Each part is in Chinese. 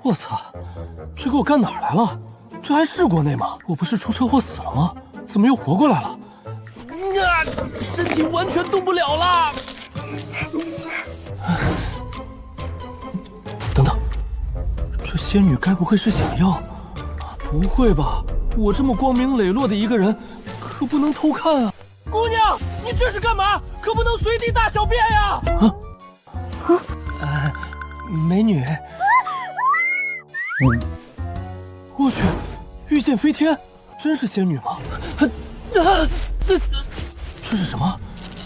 我操，这给我干哪儿来了？这还是国内吗？我不是出车祸死了吗？怎么又活过来了？身体完全动不了了。等等，这仙女该不会是想要？不会吧？我这么光明磊落的一个人，可不能偷看啊！姑娘，你这是干嘛？可不能随地大小便呀！美女。我去，御剑飞天，真是仙女吗？这是什么？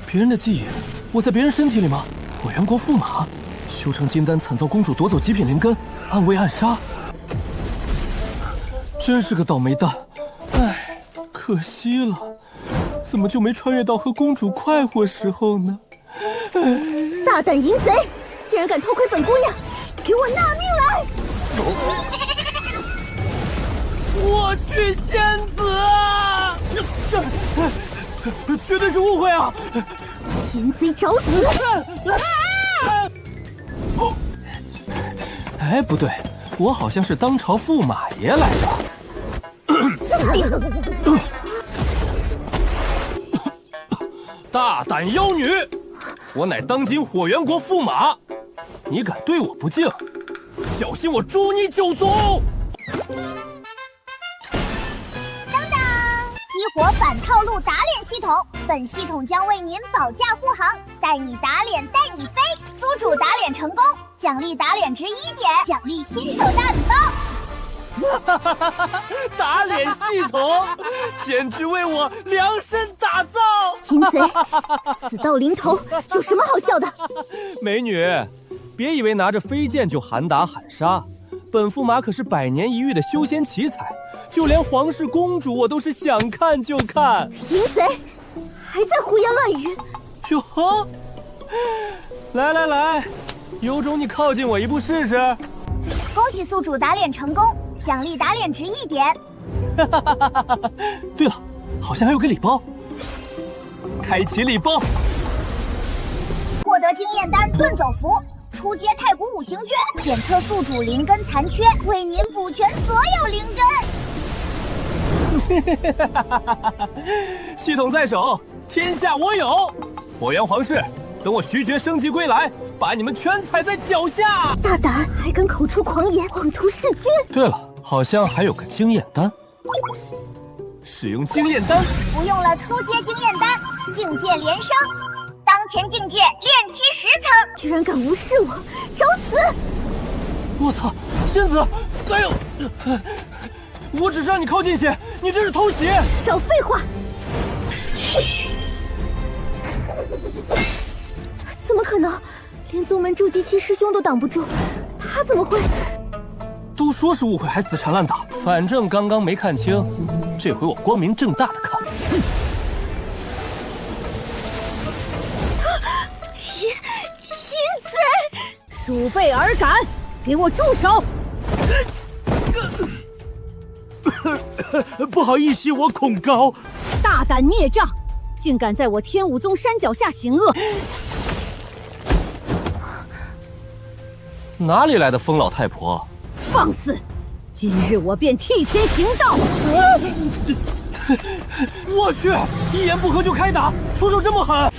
别人的记忆，我在别人身体里吗？火元国驸马，修成金丹，惨遭公主夺走极品灵根，暗卫暗杀。真是个倒霉蛋，唉，可惜了，怎么就没穿越到和公主快活时候呢？大胆淫贼，竟然敢偷窥本姑娘，给我纳命来！我去，仙子啊！这绝对是误会啊！淫贼找死！哎，不对，我好像是当朝驸马爷来着。大胆妖女，我乃当今火元国驸马，你敢对我不敬，小心我诛你九族！激活反套路打脸系统，本系统将为您保驾护航，带你打脸带你飞。宿主打脸成功，奖励打脸值1点，奖励新手大礼包。打脸系统简直为我量身打造！淫贼，死到临头，有什么好笑的？美女，别以为拿着飞剑就喊打喊杀，本驸马可是100年一遇的修仙奇才。就连皇室公主我都是想看就看。淫贼，还在胡言乱语！哟呵，来，有种你靠近我一步试试。恭喜宿主打脸成功，奖励打脸值1点。对了，好像还有个礼包，开启礼包，获得经验丹遁走符。初阶太古五行卷，检测宿主灵根残缺，为您补全所有灵根。系统在手，天下我有。火元皇室，等我徐爵升级归来，把你们全踩在脚下。大胆，还敢口出狂言，妄图弑君！对了，好像还有个经验丹。使用经验丹，不用了，初阶经验丹，境界连升，当前境界炼期10层。居然敢无视我，找死！我操，仙子，哎呦！我只是让你靠近些，你这是偷袭！少废话！怎么可能？连宗门筑基期师兄都挡不住，他怎么会？都说是误会，还死缠烂打。反正刚刚没看清，这回我光明正大的看。淫贼！鼠辈尔敢，给我住手！不好意思，我恐高。大胆孽障，竟敢在我天武宗山脚下行恶！哪里来的疯老太婆？放肆！今日我便替天行道！我去，一言不合就开打，出手这么狠！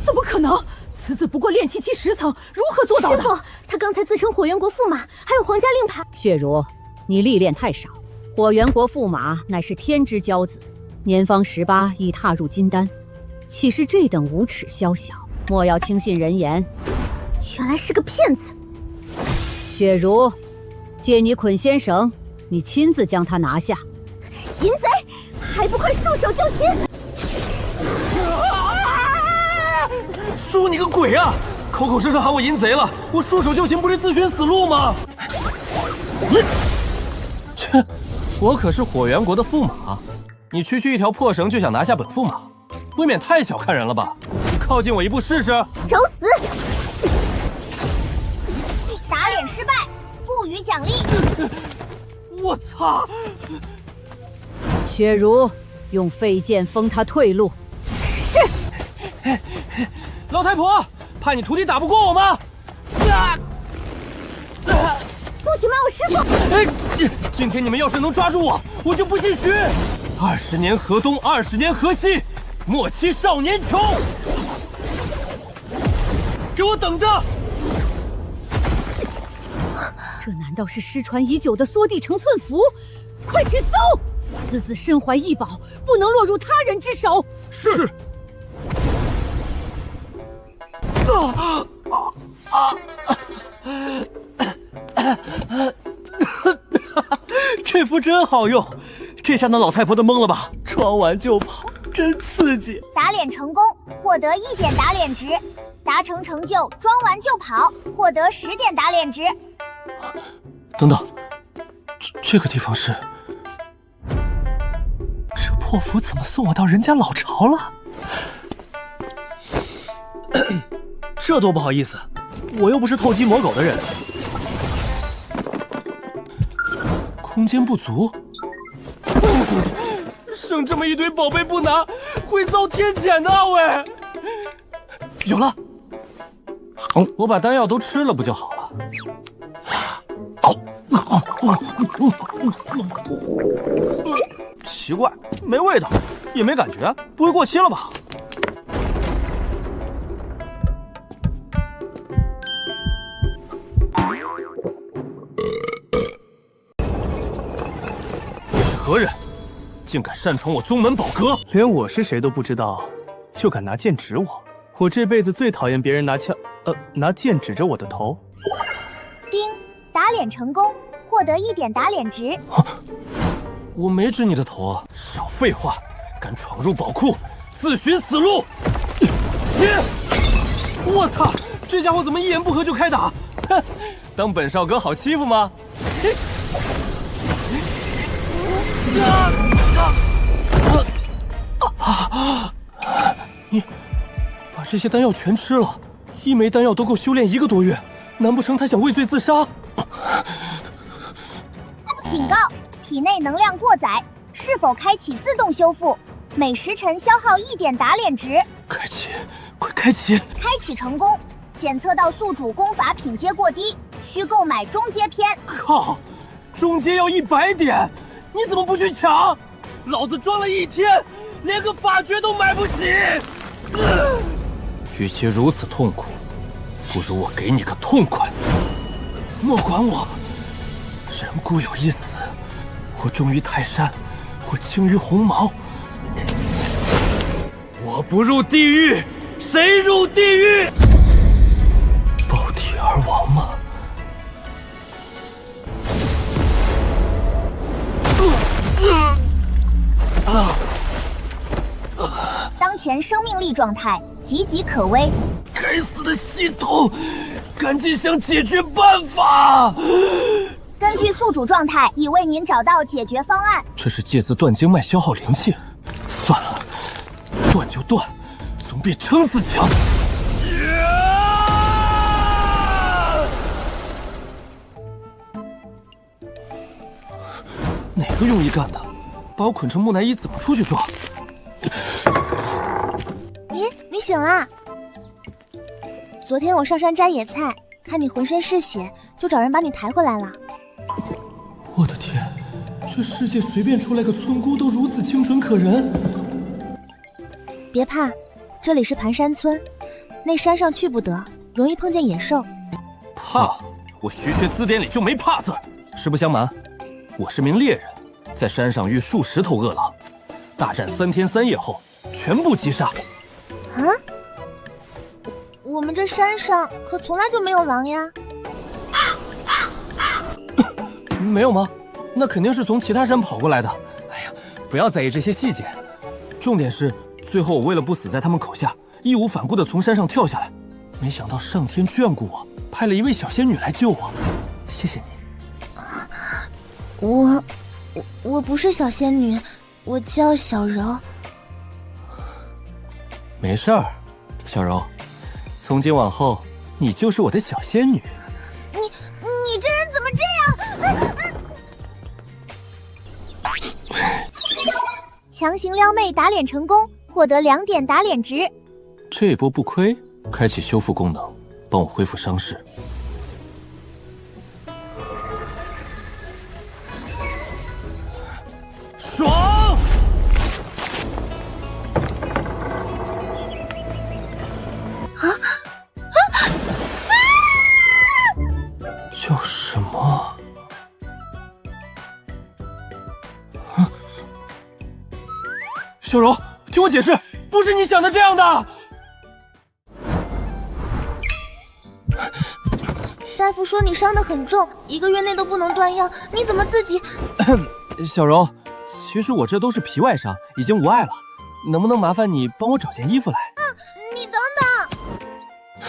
怎么可能？此子不过炼气期10层，如何做到的？师父，他刚才自称火元国驸马，还有皇家令牌。血如，你历练太少。火元国驸马乃是天之骄子，年方18已踏入金丹，岂是这等无耻宵小？莫要轻信人言。原来是个骗子。血如，借你捆仙绳，你亲自将他拿下。淫贼，还不快束手就擒！输你个鬼啊！口口声声喊我淫贼了，我束手就擒不是自寻死路吗？切，我可是火元国的驸马，你区一条破绳就想拿下本驸马，未免太小看人了吧？靠近我一步试试！找死！打脸失败，不予奖励。我操！雪如，用飞剑封他退路。老太婆，怕你徒弟打不过我吗？不许骂我师傅！哎，今天你们要是能抓住我，我就不姓徐。20年河东，20年河西，莫欺少年穷。给我等着！这难道是失传已久的缩地成寸符？快去搜！此子身怀异宝，不能落入他人之手。是。这符真好用，这下那老太婆都懵了吧？装完就跑，真刺激！打脸成功，获得1点打脸值；达成成就，装完就跑，获得10点打脸值。等等，这个地方是？这破符怎么送我到人家老巢了？这多不好意思，我又不是透鸡魔狗的人。空间不足，剩这么一堆宝贝不拿，会遭天谴的，二位。有了，我把丹药都吃了，不就好了？奇怪，没味道，也没感觉，不会过期了吧？何人竟敢擅闯我宗门宝阁？连我是谁都不知道，就敢拿剑指我？我这辈子最讨厌别人拿剑指着我的头。叮，打脸成功，获得1点打脸值。我没指你的头啊！少废话，敢闯入宝库，自寻死路！我操，这家伙怎么一言不合就开打？哼，当本少哥好欺负吗？你把这些丹药全吃了，1枚丹药都够修炼1个多月，难不成他想畏罪自杀？警告：体内能量过载，是否开启自动修复？每时辰消耗1点打脸值。开启，快开启！开启成功，检测到宿主功法品阶过低，需购买中阶篇。靠，中阶要100点，你怎么不去抢？老子装了1天，连个法诀都买不起。与其如此痛苦，不如我给你个痛快。莫管我，人固有一死，我忠于泰山，我轻于鸿毛。我不入地狱，谁入地狱？抱体而亡吗？当前生命力状态岌岌可危。该死的系统，赶紧想解决办法！根据宿主状态，已为您找到解决方案。这是借自断经脉消耗灵气，算了，断就断，总比撑死强。哪个庸医干的？把我捆成木乃伊，怎么出去抓？你醒啦？昨天我上山摘野菜，看你浑身是血，就找人把你抬回来了。我的天，这世界随便出来个村姑都如此清纯可人。别怕，这里是盘山村，那山上去不得，容易碰见野兽。怕？我学字典里就没怕字。实不相瞒，我是名猎人，在山上遇数10头恶狼，大战3天3夜后，全部击杀。啊？我们这山上可从来就没有狼呀。没有吗？那肯定是从其他山跑过来的。哎呀，不要在意这些细节，重点是最后我为了不死在他们口下，义无反顾地从山上跳下来。没想到上天眷顾我，派了一位小仙女来救我，谢谢你。我不是小仙女，我叫小柔。没事儿，小柔，从今往后你就是我的小仙女。你这人怎么这样？强行撩妹打脸成功，获得2点打脸值。这波不亏，开启修复功能，帮我恢复伤势。爽！叫什么？小柔，听我解释，不是你想的这样的。大夫说你伤得很重，1个月内都不能断药，你怎么自己？小柔，其实我这都是皮外伤，已经无碍了。能不能麻烦你帮我找件衣服来？你等等。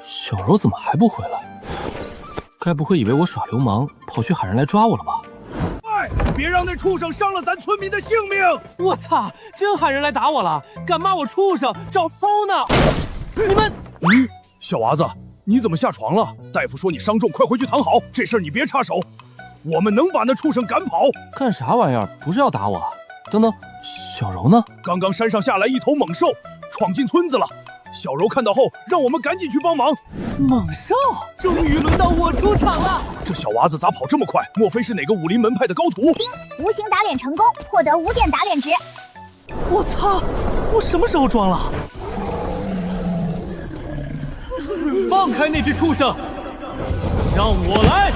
小柔怎么还不回来？该不会以为我耍流氓，跑去喊人来抓我了吧？别让那畜生伤了咱村民的性命！我操，真喊人来打我了，敢骂我畜生，找抽呢！你们，小娃子，你怎么下床了？大夫说你伤重，快回去躺好。这事儿你别插手，我们能把那畜生赶跑。干啥玩意儿？不是要打我？等等，小柔呢？刚刚山上下来一头猛兽，闯进村子了。小柔看到后，让我们赶紧去帮忙。猛兽，终于轮到我出场了！这小娃子咋跑这么快？莫非是哪个武林门派的高徒？无形打脸成功，获得5点打脸值。我操！我什么时候装了？放开那只畜生，让我来！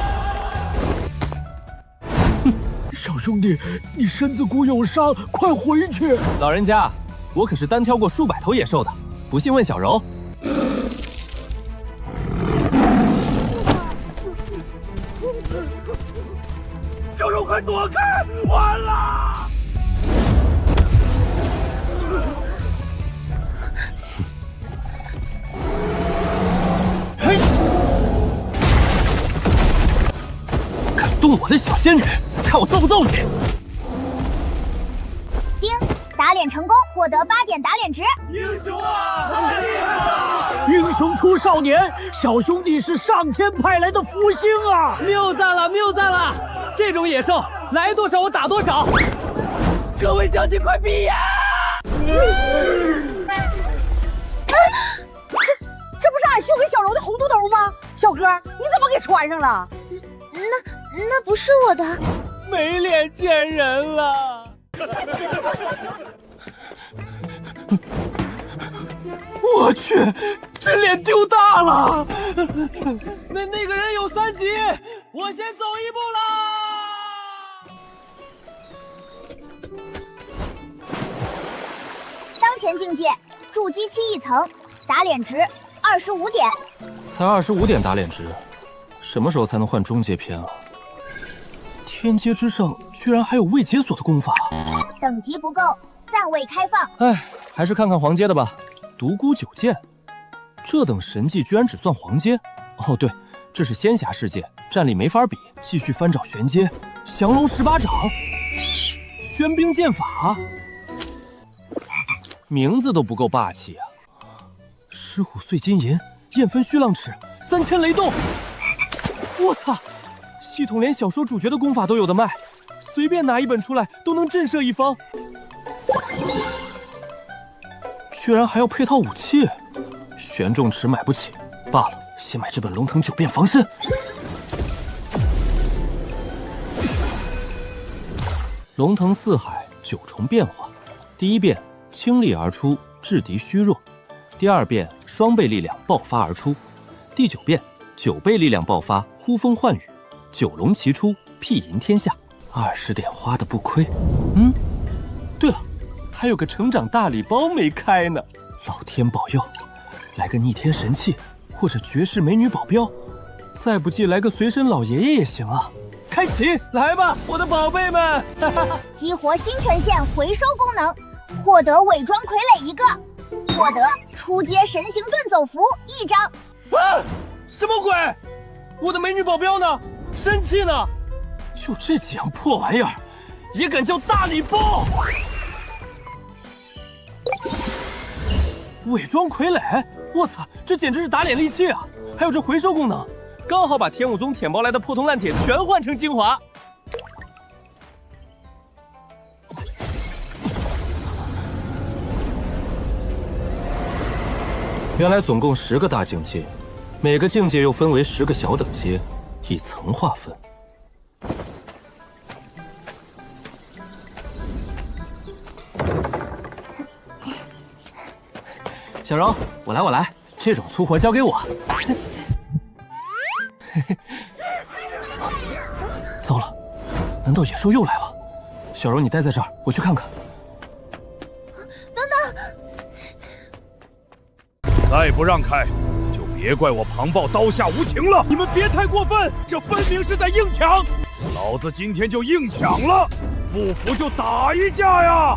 小兄弟，你身子骨有伤，快回去！老人家，我可是单挑过数百头野兽的，不信问小柔。小柔，快躲开！完了！嘿！敢动我的小仙女，看我揍不揍你！丁，打脸成功，获得8点打脸值。英雄啊，太厉害了！英雄出少年，小兄弟是上天派来的福星啊！谬赞了，谬赞了！这种野兽来多少我打多少！各位乡亲快闭眼！这不是俺绣给小柔的红肚兜吗？小哥，你怎么给穿上了？那不是我的。没脸见人了！我去，这脸丢大了！那个人有3级，我先走一步啦！当前境界，筑基期1层，打脸值25点。才25点打脸值，什么时候才能换中阶篇啊？天阶之上居然还有未解锁的功法，等级不够，暂未开放。哎，还是看看黄阶的吧。独孤九剑，这等神技居然只算黄阶。哦对，这是仙侠世界，战力没法比。继续翻找玄阶，降龙18掌，玄冰剑法，名字都不够霸气啊！狮虎碎金银，燕分虚浪尺，3000雷动。我操！系统连小说主角的功法都有的卖，随便拿一本出来都能震慑一方。居然还要配套武器，玄重尺买不起，罢了，先买这本龙腾9变防身。龙腾四海9重变化，第一变倾力而出，制敌虚弱；第2变双倍力量爆发而出；第9变9倍力量爆发，呼风唤雨，9龙齐出，辟淫天下。20点花的不亏。对了。还有个成长大礼包没开呢，老天保佑，来个逆天神器，或者绝世美女保镖，再不济来个随身老爷爷也行啊！开启，来吧，我的宝贝们！激活新权限回收功能，获得伪装傀儡1个，获得初阶神行遁走符1张。啊！什么鬼？我的美女保镖呢？神器呢？就这几样破玩意儿，也敢叫大礼包？伪装傀儡，我操，这简直是打脸利器啊！还有这回收功能，刚好把天武宗舔包来的破铜烂铁全换成精华。原来总共10个大境界，每个境界又分为10个小等阶，以层划分。小柔，我来，这种粗活交给我。糟了，难道野兽又来了？小柔，你待在这儿，我去看看。再不让开，就别怪我庞豹刀下无情了！你们别太过分，这分明是在硬抢！老子今天就硬抢了，不服就打一架呀！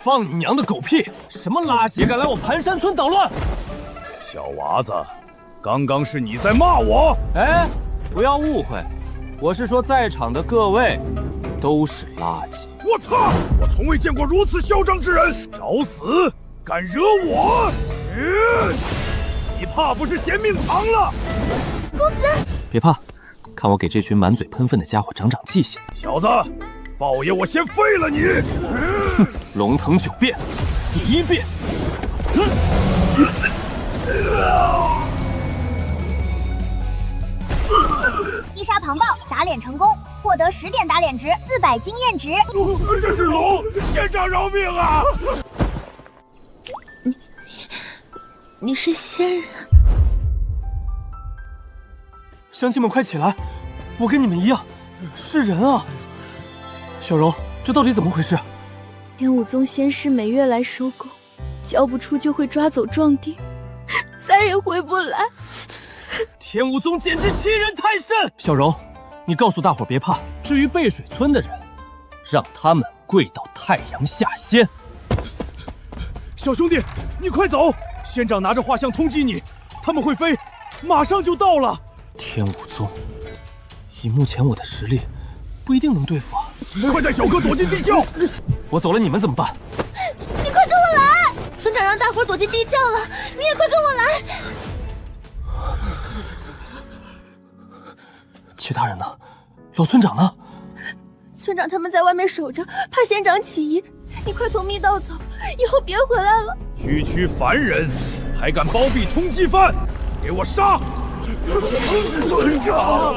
放你娘的狗屁！什么垃圾也敢来我盘山村捣乱！小娃子，刚刚是你在骂我。哎，不要误会，我是说在场的各位都是垃圾。我操！我从未见过如此嚣张之人！找死！敢惹我！你怕不是嫌命长了？公子，别怕，看我给这群满嘴喷粪的家伙长长记性。小子，豹爷我先废了你！龙腾9变，第1变。一杀庞豹，打脸成功，获得10点打脸值，400经验值。这是龙，县长饶命啊！你是仙人？乡亲们快起来，我跟你们一样，是人啊！小柔，这到底怎么回事？天武宗仙师每月来收购，交不出就会抓走壮丁，再也回不来。天武宗简直欺人太甚！小柔，你告诉大伙别怕，至于背水村的人，让他们跪到太阳下仙。小兄弟，你快走！县长拿着画像通缉你，他们会飞，马上就到了。天武宗，以目前我的实力，不一定能对付啊！快带小哥躲进地窖！我走了，你们怎么办？你快跟我来！村长让大伙躲进地窖了，你也快跟我来！其他人呢？老村长呢？村长他们在外面守着，怕县长起疑。你快从密道走，以后别回来了。区凡人，还敢包庇通缉犯，给我杀！村长，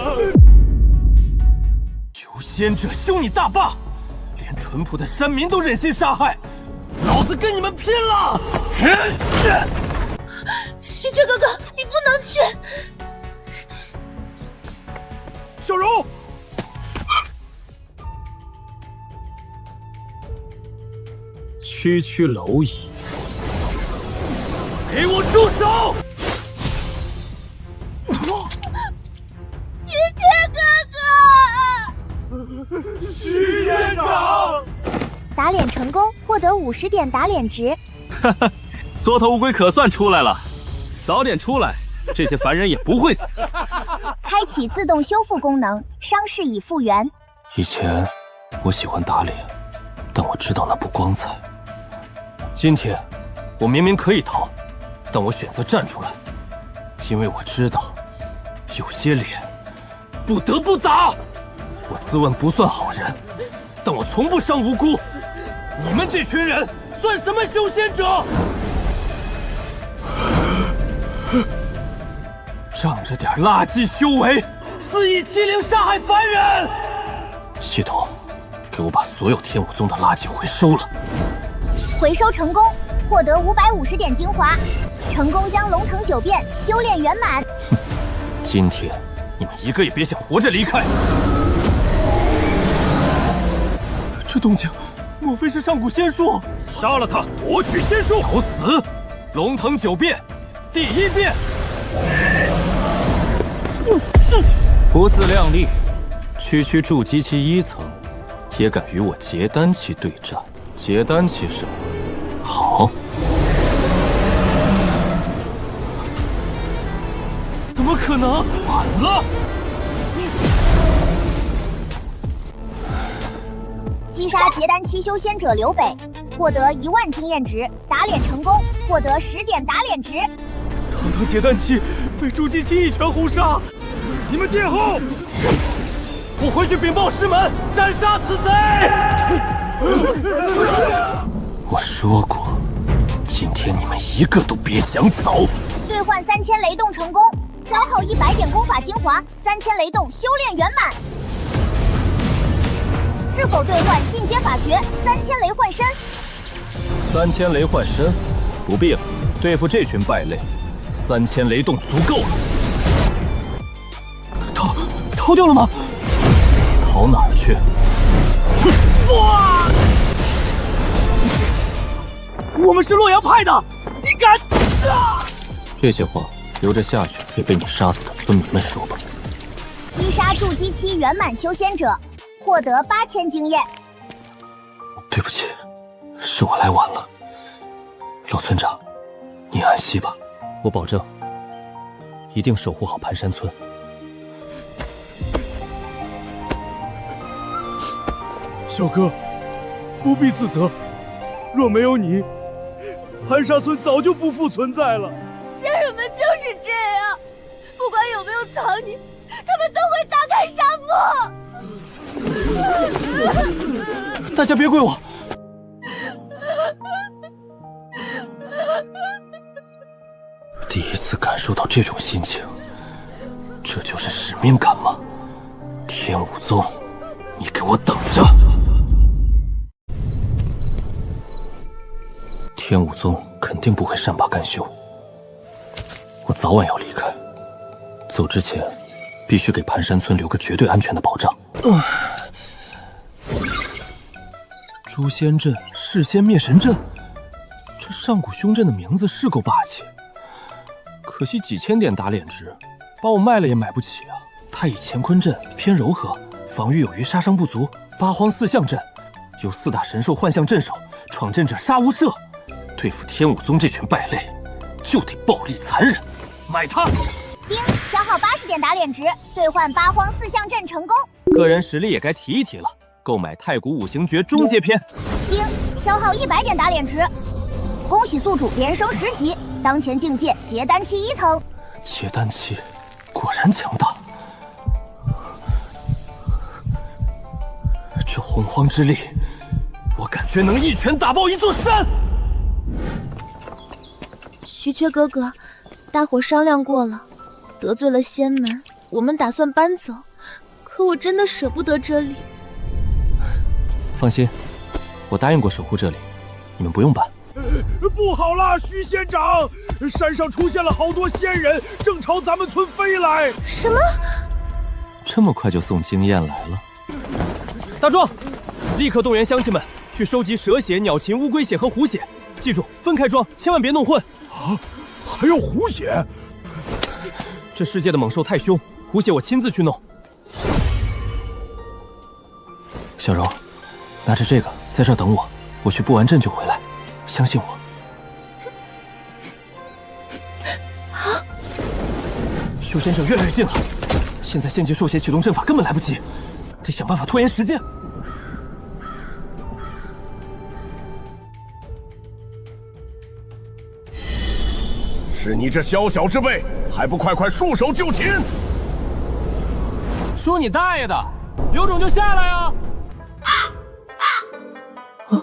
求仙者凶你大霸，连淳朴的山民都忍心杀害，老子跟你们拼了！须缺哥哥，你不能去。小柔，区蝼蚁，给我住手！须缺哥哥，徐县长，打脸成功，获得50点打脸值。哈哈，缩头乌龟可算出来了，早点出来，这些凡人也不会死。开启自动修复功能，伤势已复原。以前我喜欢打脸，但我知道那不光彩。今天我明明可以逃，但我选择站出来，因为我知道有些脸不得不打。我自问不算好人，但我从不伤无辜。你们这群人算什么修仙者？仗着点垃圾修为，肆意欺凌杀害凡人！系统，给我把所有天武宗的垃圾回收了。回收成功，获得550点精华，成功将龙腾9变修炼圆满。今天你们一个也别想活着离开！这动静，莫非是上古仙术？杀了他，夺取仙术！找死！龙腾9变，第1变。不自量力，区筑基期1层，也敢与我结丹期对战？结丹期是吗？好。怎么可能？晚了！击杀结丹期修仙者刘北，获得1万经验值，打脸成功，获得10点打脸值。堂堂结丹期被筑基期一拳轰杀，你们殿后！我回去禀报师门，斩杀此贼！我说过，今天你们一个都别想走。兑换3000雷动成功，消耗100点功法精华，3000雷动修炼圆满。是否兑换进阶法诀3000雷幻身？3000雷幻身，不必了。对付这群败类，3000雷动足够了。逃掉了吗？逃哪儿去？哇！我们是洛阳派的，你敢？这些话留着下去也被你杀死的村民们说吧。击杀筑基期圆满修仙者，获得8000经验。对不起，是我来晚了。老村长，你安息吧，我保证一定守护好盘山村。小哥，不必自责，若没有你，盘沙村早就不复存在了。仙人们就是这样，不管有没有藏匿，他们都会大开杀戮。大家别怪我。第一次感受到这种心情，这就是使命感吗？天武宗，你给我等着！天武宗肯定不会善罢甘休，我早晚要离开。走之前，必须给盘山村留个绝对安全的保障。诛仙阵、噬仙灭神阵，这上古凶阵的名字是够霸气。可惜几千点打脸值，把我卖了也买不起啊！太乙乾坤阵偏柔和，防御有余，杀伤不足。八荒四象阵由4大神兽幻象镇守，闯阵者杀无赦。对付天武宗这群败类，就得暴力残忍。买它！丁，消耗80点打脸值，兑换八荒四象阵成功。个人实力也该提一提了，购买太古五行诀终阶篇。丁，消耗100点打脸值。恭喜宿主连升10级，当前境界结丹期1层。结丹期果然强大。这洪荒之力，我感觉能一拳打爆一座山。徐缺哥哥，大伙商量过了，得罪了仙门，我们打算搬走。可我真的舍不得这里。放心，我答应过守护这里，你们不用搬。不好了，徐仙长，山上出现了好多仙人，正朝咱们村飞来。什么？这么快就送经验来了？大壮，立刻动员乡亲们去收集蛇血、鸟禽、乌龟血和狐血，记住分开装，千万别弄混。啊，还有狐血？这世界的猛兽太凶，狐血我亲自去弄。小柔，拿着这个在这儿等我，我去布完阵就回来，相信我。修仙者越来越近了，现在献祭兽血启动阵法根本来不及，得想办法拖延时间。是你这小小之辈，还不快快束手就擒！说你大爷的，有种就下来啊！啊，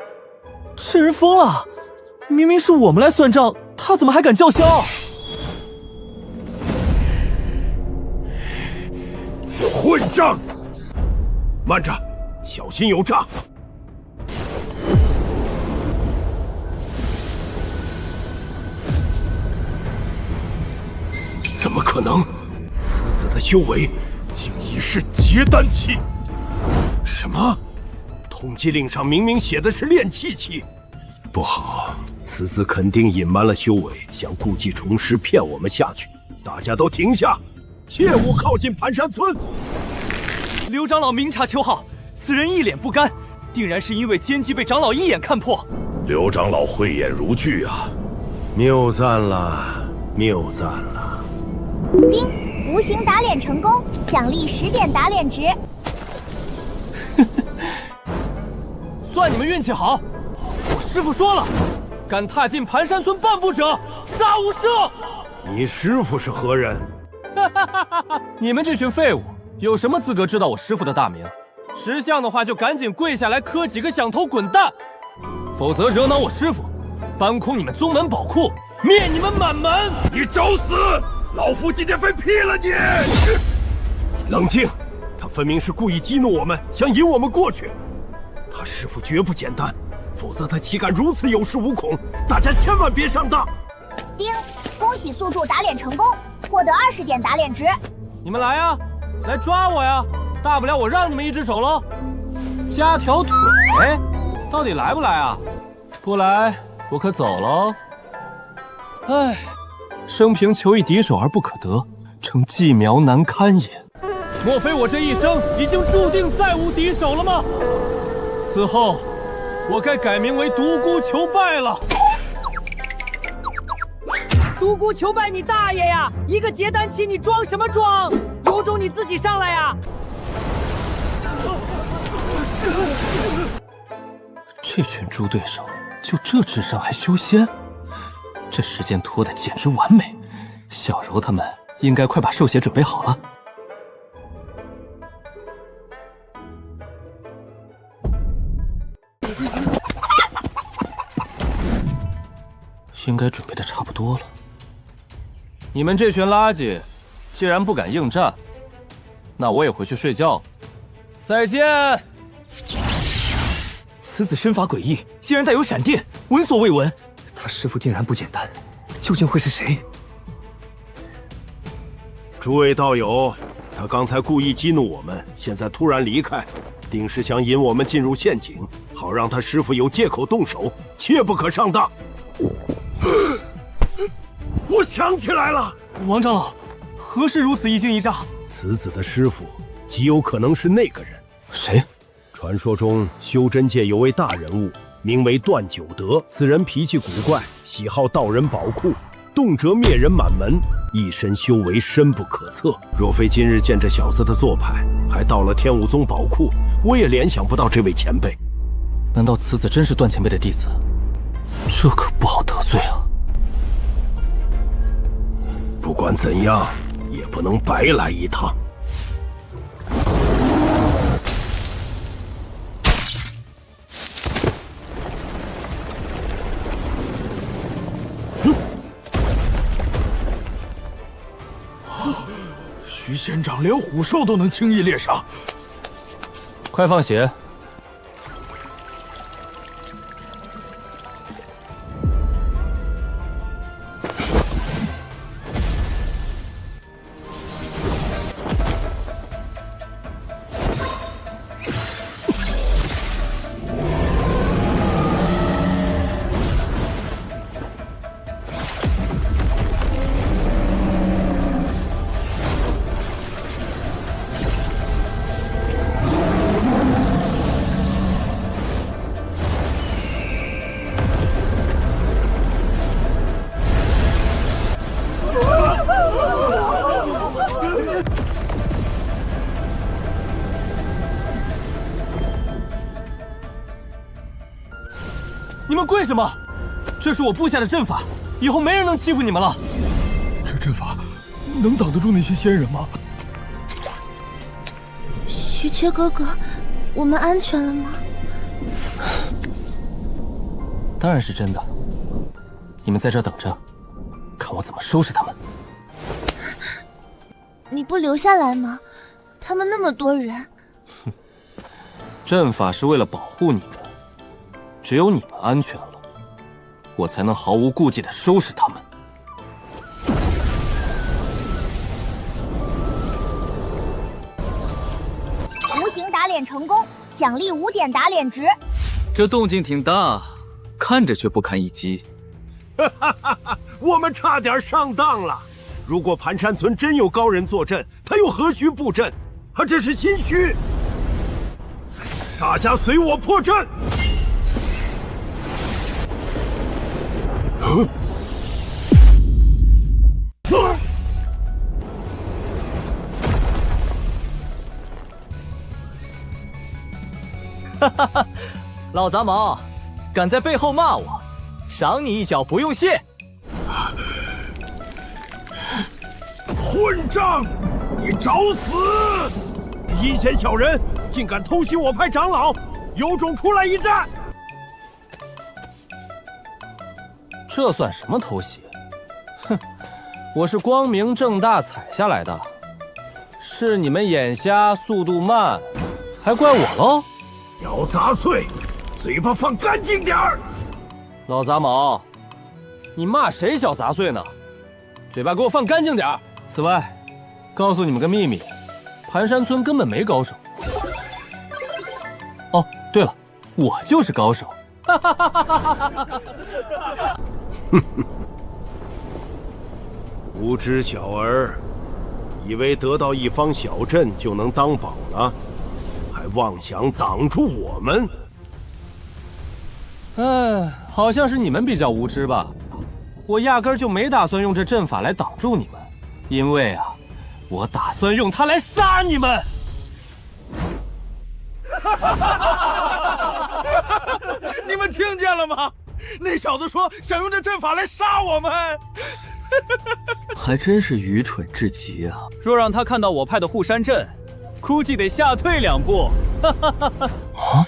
这人疯了！明明是我们来算账，他怎么还敢叫嚣？混账！慢着，小心有诈！怎么可能？此子的修为竟已是结丹期！什么？通缉令上明明写的是炼气期。不好，此子肯定隐瞒了修为，想故技重施骗我们下去。大家都停下，切勿靠近盘山村。刘长老明察秋毫，此人一脸不甘，定然是因为奸计被长老一眼看破。刘长老慧眼如炬啊，谬赞了，谬赞了。丁，无形打脸成功，奖励10点打脸值。算你们运气好，我师父说了，敢踏进盘山村半步者，杀无赦。你师父是何人？你们这群废物，有什么资格知道我师父的大名？识相的话就赶紧跪下来磕几个响头滚蛋，否则惹恼我师傅，搬空你们宗门宝库，灭你们满门！你找死！老夫今天非劈了你！冷静，他分明是故意激怒我们，想引我们过去。他师傅绝不简单，否则他岂敢如此有恃无恐？大家千万别上当！丁，恭喜宿主打脸成功，获得20点打脸值。你们来呀，来抓我呀！大不了我让你们一只手喽，加条腿，到底来不来啊？不来，我可走喽。唉，生平求一敌手而不可得，诚寂寥难堪也。莫非我这一生已经注定再无敌手了吗？此后，我该改名为独孤求败了。独孤求败你大爷呀！一个结丹期你装什么装？有种你自己上来呀！这群猪对手就这智商还修仙，这时间拖得简直完美。小柔他们应该快把兽血准备好了。应该准备的差不多了。你们这群垃圾，既然不敢应战，那我也回去睡觉。再见。此子身法诡异，竟然带有闪电，闻所未闻。他师傅定然不简单，究竟会是谁？诸位道友，他刚才故意激怒我们，现在突然离开，定是想引我们进入陷阱，好让他师傅有借口动手，切不可上当。我想起来了，王长老，何事如此一惊一乍？此子的师傅极有可能是那个人。谁？传说中修真界有位大人物，名为段九德。此人脾气古怪，喜好盗人宝库，动辄灭人满门，一身修为深不可测。若非今日见这小子的做派，还盗了天武宗宝库，我也联想不到这位前辈。难道此子真是段前辈的弟子？这可不好得罪啊！不管怎样，也不能白来一趟。徐仙长连虎兽都能轻易猎杀，快放血！你们跪什么？这是我布下的阵法，以后没人能欺负你们了。这阵法能挡得住那些仙人吗？徐缺哥哥，我们安全了吗？当然是真的。你们在这等着，看我怎么收拾他们。你不留下来吗？他们那么多人。阵法是为了保护你们，只有你们安全了，我才能毫无顾忌地收拾他们。无形打脸成功，奖励5点打脸值。这动静挺大，看着却不堪一击。我们差点上当了。如果盘山村真有高人坐镇，他又何须布阵？这是心虚。大家随我破阵！哈哈哈，老杂毛，敢在背后骂我，赏你一脚不用谢。混账！你找死！阴险小人，竟敢偷袭我派长老，有种出来一战！这算什么偷袭？哼，我是光明正大采下来的，是你们眼瞎，速度慢，还怪我喽？小杂碎，嘴巴放干净点儿！老杂毛，你骂谁小杂碎呢？嘴巴给我放干净点儿！此外，告诉你们个秘密，盘山村根本没高手。哦，对了，我就是高手。哈哈哈哈哈哈！无知小儿，以为得到一方小镇就能当宝了，还妄想挡住我们？好像是你们比较无知吧？我压根儿就没打算用这阵法来挡住你们，因为啊，我打算用它来杀你们。你们听见了吗？那小子说想用这阵法来杀我们。还真是愚蠢至极啊！若让他看到我派的护山阵，估计得吓退2步。啊？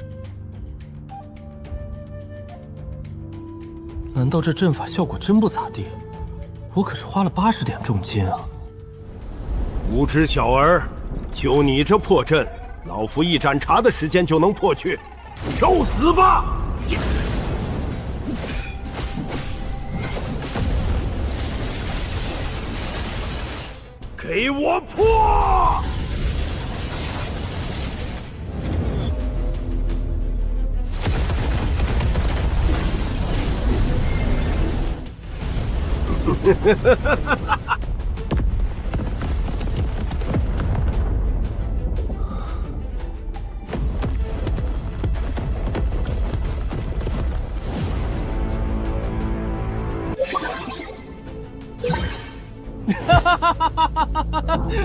难道这阵法效果真不咋地？我可是花了80点重金啊！无知小儿，就你这破阵，老夫一盏茶的时间就能破去，受死吧！给我破！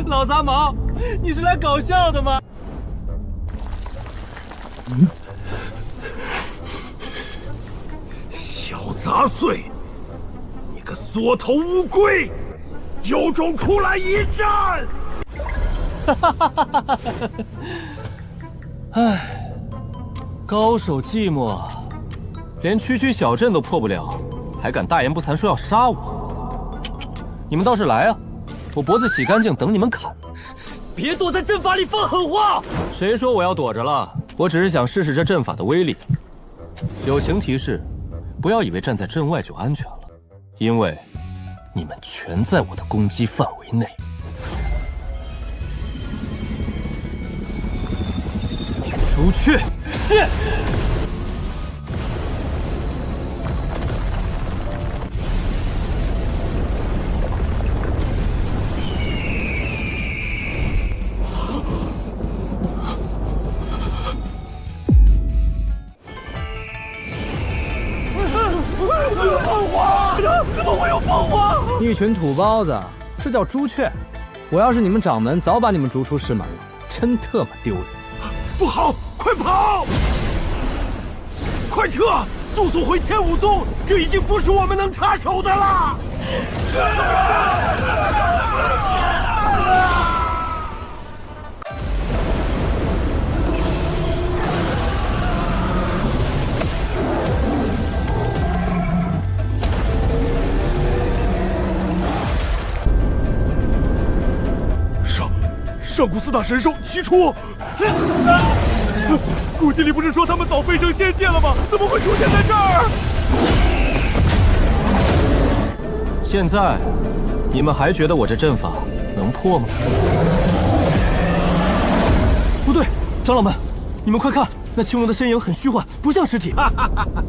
老杂毛，你是来搞笑的吗？小杂碎，你个缩头乌龟，有种出来一战！唉，高手寂寞，连区区小镇都破不了，还敢大言不惭说要杀我？你们倒是来啊！我脖子洗干净，等你们砍。别躲在阵法里放狠话！谁说我要躲着了？我只是想试试这阵法的威力。友情提示，不要以为站在阵外就安全了，因为你们全在我的攻击范围内。出去！是。怎么会有凤凰？一群土包子，这叫朱雀。我要是你们掌门，早把你们逐出师门了，真特么丢人！不好，快跑！快撤！速速回天武宗，这已经不是我们能插手的了。上古四大神兽齐出，古籍里不是说他们早飞升仙界了吗？怎么会出现在这儿？现在，你们还觉得我这阵法能破吗？不对，长老们，你们快看，那青龙的身影很虚幻，不像尸体。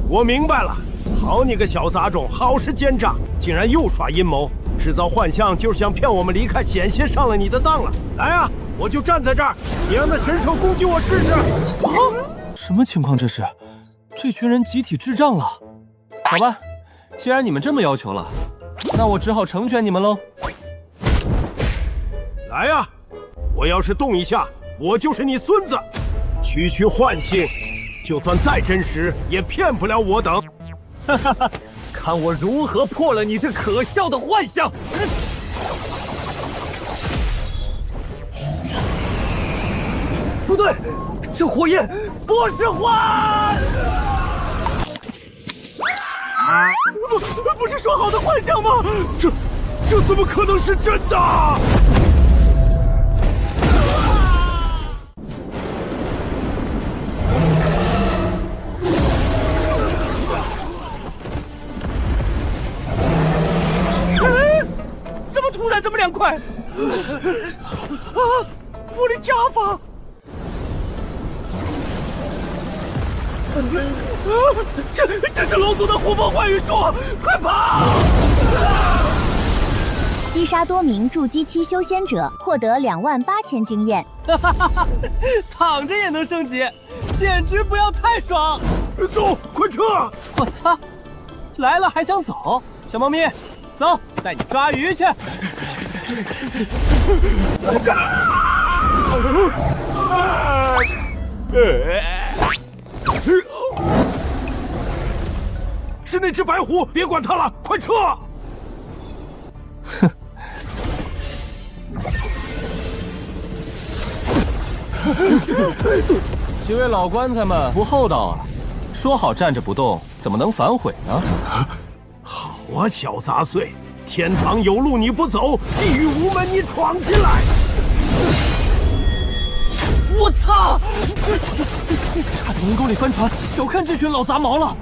我明白了，好你个小杂种，好事奸诈，竟然又耍阴谋，制造幻象，就是想骗我们离开，险些上了你的当了。来啊！我就站在这儿，你让那神兽攻击我试试。什么情况这是？这群人集体智障了。好吧，既然你们这么要求了，那我只好成全你们喽。来呀！我要是动一下，我就是你孙子。区区幻境，就算再真实，也骗不了我等。哈哈哈！看我如何破了你这可笑的幻象！不对，这火焰不是幻！不是说好的幻象吗？这怎么可能是真的？怎么突然这么凉快？啊！我的家法！这是龙族的呼风唤雨术，快跑！击杀多名筑基期修仙者，获得28000经验。躺着也能升级，简直不要太爽！走，快撤！我操！来了还想走？小猫咪，走，带你抓鱼去！是那只白狐，别管它了，快撤！哼！几位老棺材们不厚道啊！说好站着不动，怎么能反悔呢？好啊，小杂碎，天堂有路你不走，地狱无门你闯进来！我操！差点阴沟里翻船，小看这群老杂毛了！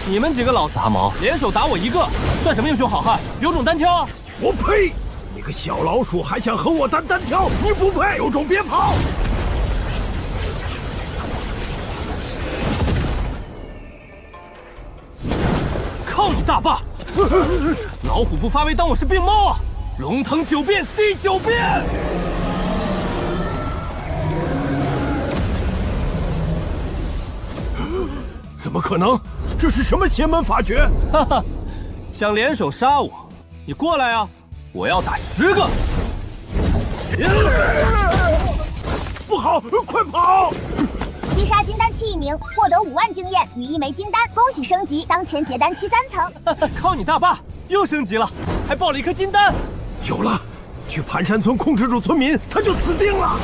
你们几个老杂毛联手打我一个，算什么英雄好汉？有种单挑！我呸！你个小老鼠还想和我单挑？你不配！有种别跑！靠你大爸！老虎不发威，当我是病猫啊！龙腾9变 C 9变！怎么可能？这是什么邪门法诀？哈哈，想联手杀我？你过来啊！我要打10个！不好，快跑！击杀金丹期1名，获得5万经验与1枚金丹，恭喜升级，当前结丹期3层。靠你大爸，又升级了，还爆了一颗金丹。有了，去盘山村控制住村民，他就死定了。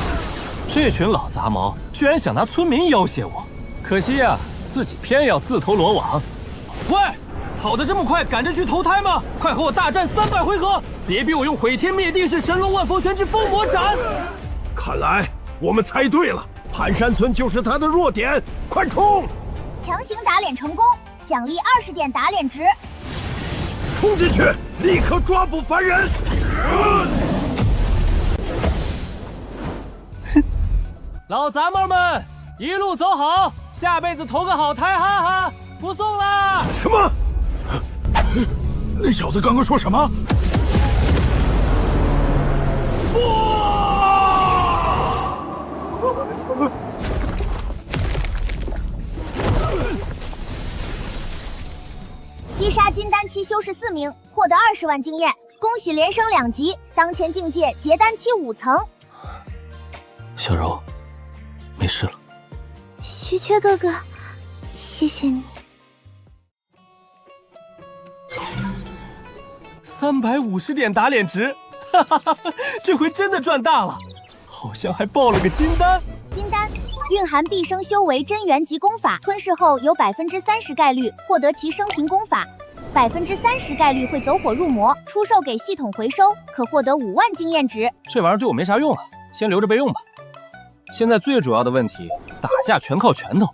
这群老杂毛居然想拿村民要挟我，可惜呀，自己偏要自投罗网。喂，跑得这么快，赶着去投胎吗？快和我大战300回合，别逼我用毁天灭地式神龙万佛拳之封魔斩。看来我们猜对了，盘山村就是他的弱点，快冲！强行打脸成功，奖励20点打脸值。冲进去，立刻抓捕凡人！老杂毛们，一路走好，下辈子投个好胎，哈哈！不送啦！什么？那小子刚刚说什么？击杀金丹期修士4名，获得20万经验，恭喜连升2级，当前境界结丹期5层。小柔，没事了。徐缺哥哥，谢谢你。350点打脸值，哈哈哈！这回真的赚大了，好像还爆了个金丹。金丹蕴含毕生修为真元级功法，吞噬后有30%概率获得其生平功法，30%概率会走火入魔，出售给系统回收，可获得5万经验值。这玩意儿对我没啥用了，先留着备用吧。现在最主要的问题，打架全靠拳头，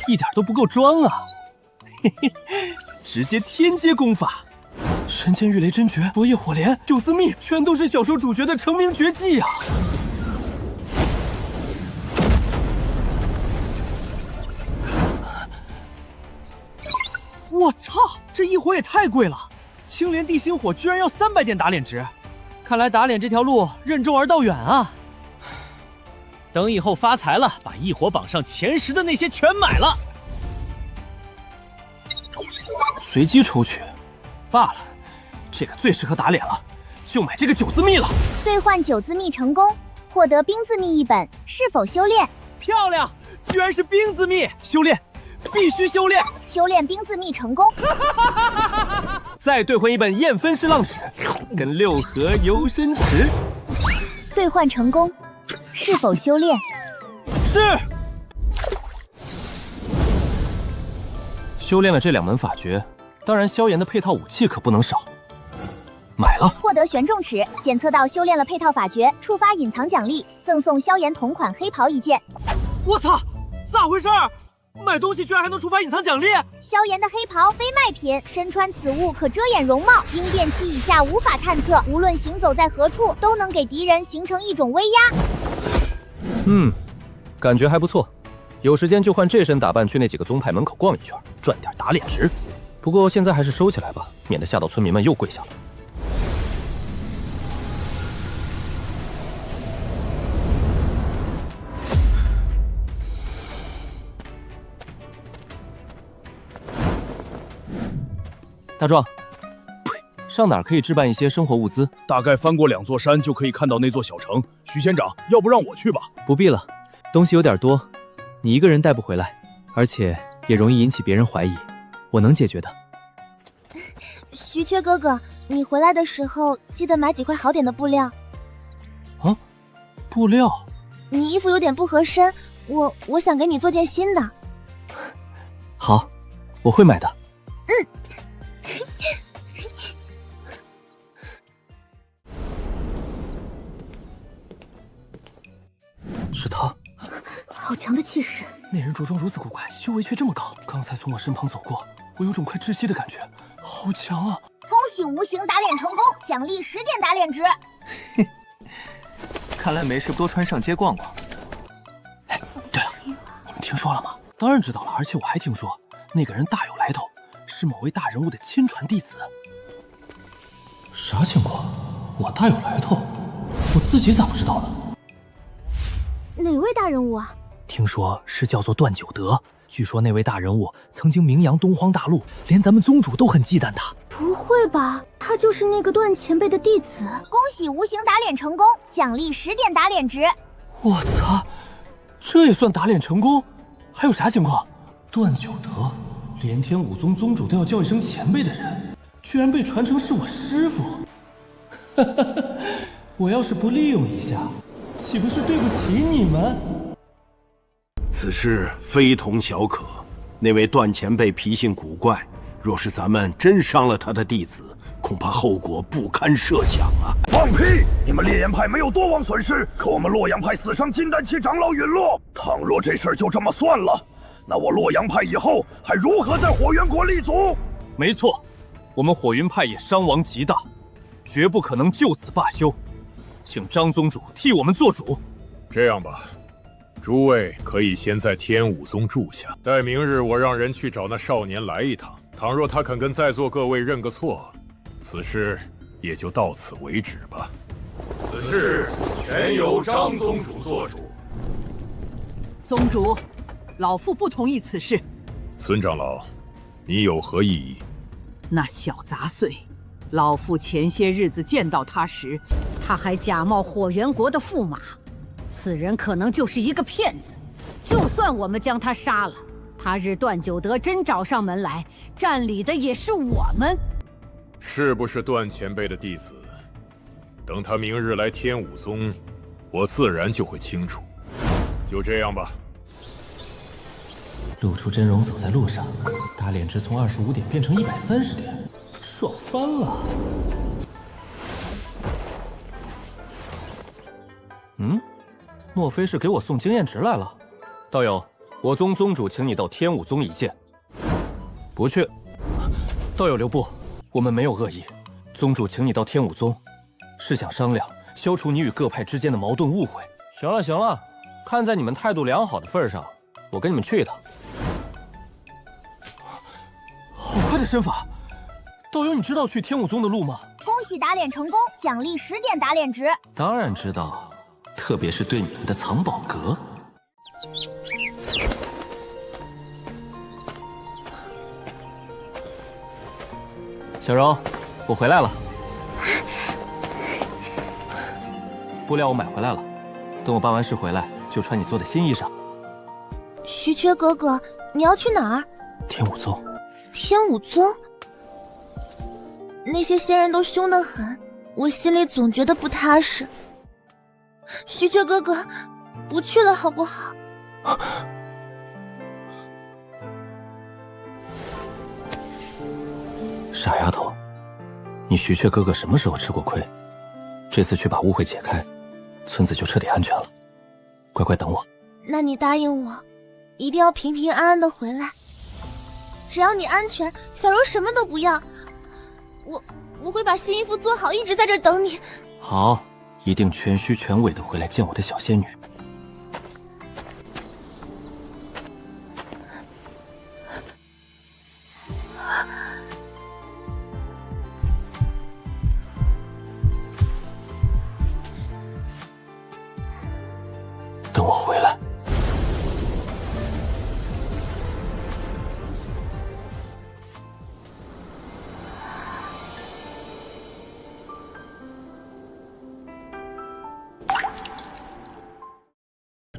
一点都不够装啊！嘿嘿，直接天阶功法，神剑御雷真诀、昨夜火莲、九字秘，全都是小说主角的成名绝技啊！我操，这一火也太贵了！青莲地心火居然要300点打脸值，看来打脸这条路任重而道远啊！等以后发财了，把异火榜上前10的那些全买了，随机抽取。罢了，这个最适合打脸了，就买这个九字秘了。兑换九字秘成功，获得冰字秘1本，是否修炼？漂亮，居然是冰字秘，修炼，必须修炼。修炼冰字秘成功。再兑换1本燕分式浪矢，跟6合游身池。兑换成功，是否修炼？是。修炼了这2门法诀，当然萧炎的配套武器可不能少。买了，获得玄重尺，检测到修炼了配套法诀，触发隐藏奖励，赠送萧炎同款黑袍1件。我操，咋回事儿？买东西居然还能触发隐藏奖励？萧炎的黑袍非卖品，身穿此物可遮掩容貌，因电期以下无法探测，无论行走在何处，都能给敌人形成一种威压。感觉还不错。有时间就换这身打扮去那几个宗派门口逛一圈，赚点打脸值。不过现在还是收起来吧，免得吓到村民们又跪下了。大壮，上哪儿可以置办一些生活物资？大概翻过2座山就可以看到那座小城。徐仙长，要不让我去吧？不必了，东西有点多，你一个人带不回来，而且也容易引起别人怀疑，我能解决的。徐缺哥哥，你回来的时候记得买几块好点的布料。啊，布料？你衣服有点不合身，我想给你做件新的。好，我会买的。是他，好强的气势！那人着装如此古怪，修为却这么高。刚才从我身旁走过，我有种快窒息的感觉，好强啊！恭喜无形打脸成功，奖励10点打脸值。看来没事多穿上街逛逛。哎，对了，你们听说了吗？当然知道了，而且我还听说那个人大有来头，是某位大人物的亲传弟子。啥情况？我大有来头？我自己咋不知道呢？哪位大人物啊？听说是叫做段九德，据说那位大人物曾经名扬东荒大陆，连咱们宗主都很忌惮他。不会吧，他就是那个段前辈的弟子？恭喜无形打脸成功，奖励10点打脸值。我操，这也算打脸成功？还有啥情况？段九德，连天武宗宗主都要叫一声前辈的人，居然被传成是我师傅。我要是不利用一下，岂不是对不起你们？此事非同小可。那位段前辈脾性古怪，若是咱们真伤了他的弟子，恐怕后果不堪设想啊！放屁！你们烈焰派没有多忘损失，可我们洛阳派死伤金丹期长老陨落。倘若这事儿就这么算了，那我洛阳派以后还如何在火元国立足？没错，我们火云派也伤亡极大，绝不可能就此罢休。请张宗主替我们做主。这样吧，诸位可以先在天武宗住下，待明日我让人去找那少年来一趟。倘若他肯跟在座各位认个错，此事也就到此为止吧。此事全由张宗主做主。宗主，老夫不同意此事。孙长老，你有何异议？那小杂碎，老夫前些日子见到他时，他还假冒火元国的驸马，此人可能就是一个骗子。就算我们将他杀了，他日段九德真找上门来，占理的也是我们。是不是段前辈的弟子？等他明日来天武宗，我自然就会清楚。就这样吧。露出真容走在路上，打脸值从25点变成130点，爽翻了。莫非是给我送经验值来了？道友，我宗宗主请你到天武宗一见。不去。道友留步，我们没有恶意。宗主请你到天武宗，是想商量消除你与各派之间的矛盾误会。行了行了，看在你们态度良好的份上，我跟你们去一趟。好快的身法！道友，你知道去天武宗的路吗？恭喜打脸成功，奖励10点打脸值。当然知道，特别是对你们的藏宝阁。小柔，我回来了。布料我买回来了，等我办完事回来就穿你做的新衣裳。徐缺哥哥，你要去哪儿？天武宗。天武宗？那些仙人都凶得很，我心里总觉得不踏实。徐缺哥哥，不去了好不好？傻丫头，你徐雀哥哥什么时候吃过亏？这次去把误会解开，村子就彻底安全了。乖乖等我。那你答应我，一定要平平安安的回来。只要你安全，小柔什么都不要。我会把新衣服做好，一直在这等你。好，一定全虚全伪的回来见我的小仙女。等我回来。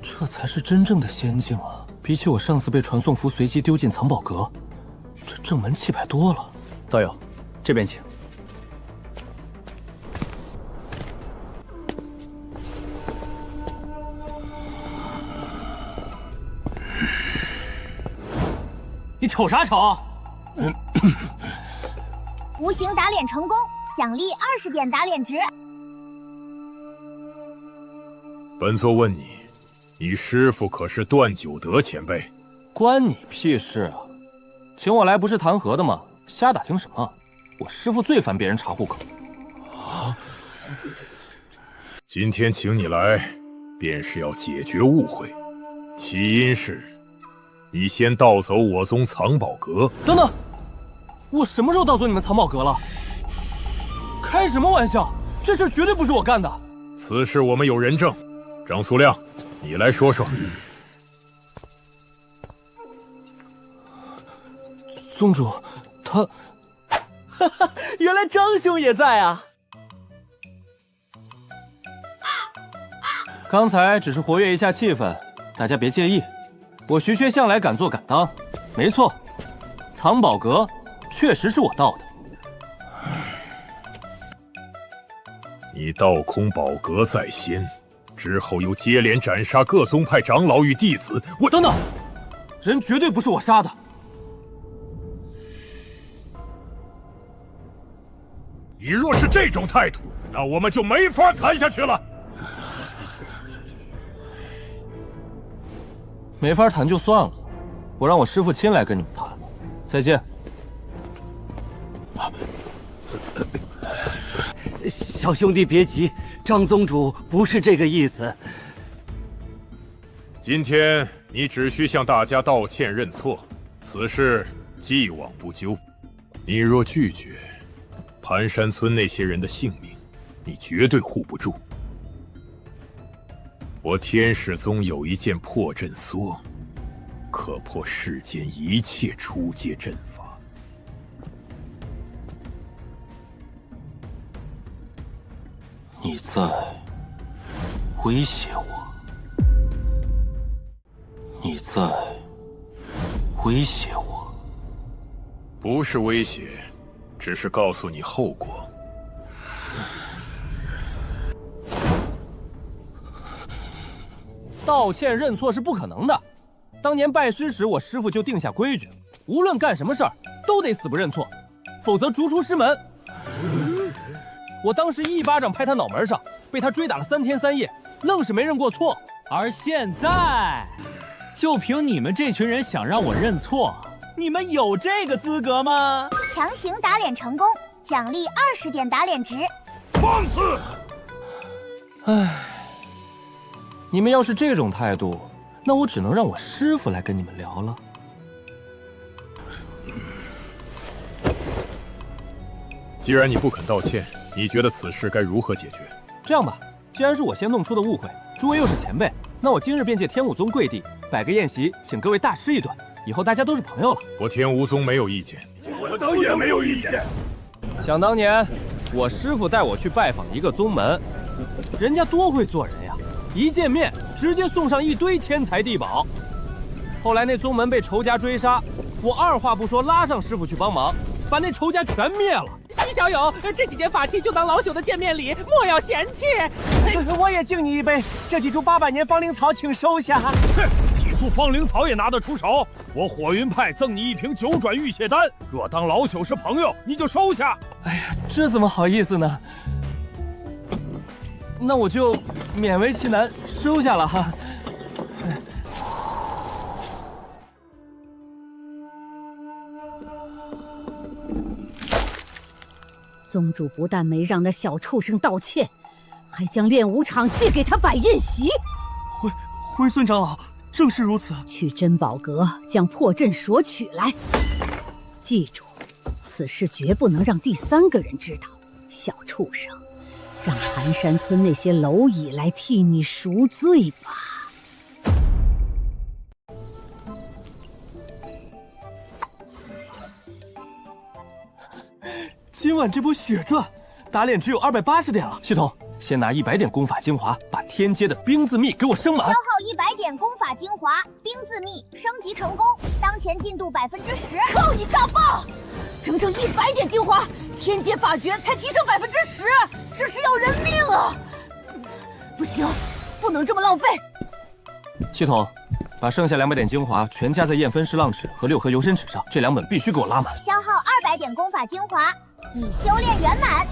这才是真正的仙境啊！比起我上次被传送符随机丢进藏宝阁，这正门气派多了。道友，这边请。你瞅啥瞅？无形打脸成功，奖励20点打脸值。本座问你，你师父可是段九德前辈？关你屁事啊！请我来不是谈和的吗？瞎打听什么？我师父最烦别人查户口。啊！今天请你来，便是要解决误会。起因是，你先盗走我宗藏宝阁。等等，我什么时候盗走你们藏宝阁了？开什么玩笑！这事绝对不是我干的。此事我们有人证。张苏亮，你来说说。宗主，他，原来张兄也在啊！刚才只是活跃一下气氛，大家别介意。我徐薛向来敢做敢当，没错，藏宝阁确实是我盗的。你盗空宝阁在先，之后又接连斩杀各宗派长老与弟子，我等等，人绝对不是我杀的。你若是这种态度，那我们就没法谈下去了。没法谈就算了，我让我师父亲来跟你们谈。再见。小兄弟别急，张宗主不是这个意思。今天你只需向大家道歉认错，此事既往不咎。你若拒绝，盘山村那些人的性命，你绝对护不住。我天使宗有一件破阵梭，可破世间一切初阶阵法。你在威胁我？你在威胁我？不是威胁，只是告诉你后果。道歉认错是不可能的。当年拜师时，我师父就定下规矩，无论干什么事儿，都得死不认错，否则逐出师门。我当时一巴掌拍他脑门上，被他追打了3天3夜，愣是没认过错。而现在，就凭你们这群人想让我认错，你们有这个资格吗？强行打脸成功，奖励20点打脸值。放肆！唉，你们要是这种态度，那我只能让我师父来跟你们聊了。既然你不肯道歉，你觉得此事该如何解决？这样吧，既然是我先弄出的误会，诸位又是前辈，那我今日便借天武宗贵地摆个宴席，请各位大吃一顿，以后大家都是朋友了。我天武宗没有意见，我等也没有意见。想当年，我师父带我去拜访一个宗门，人家多会做人呀，一见面直接送上一堆天才地宝。后来那宗门被仇家追杀，我二话不说拉上师父去帮忙，把那仇家全灭了。徐小友，这几件法器就当老朽的见面礼，莫要嫌弃。我也敬你一杯，这几株800年芳龄草请收下。哼，几素芳灵草也拿得出手。我火云派赠你一瓶9转御血丹，若当老朽是朋友，你就收下。哎呀，这怎么好意思呢？那我就勉为其难收下了哈。宗主不但没让那小畜生道歉，还将练武场借给他摆宴席。回孙长老，正是如此。去珍宝阁将破阵锁取来。记住，此事绝不能让第3个人知道。小畜生，让寒山村那些蝼蚁来替你赎罪吧。今晚这波血赚，打脸只有280点了。系统，先拿100点功法精华，把天阶的冰字秘给我升满。消耗100点功法精华，冰字秘升级成功，当前进度10%。靠你大爆！整整100点精华，天阶法诀才提升10%，这是要人命啊！不行，不能这么浪费。系统，把剩下200点精华全加在燕分式浪尺和6合游身尺上，这2本必须给我拉满。消耗200点功法精华，已修炼圆满。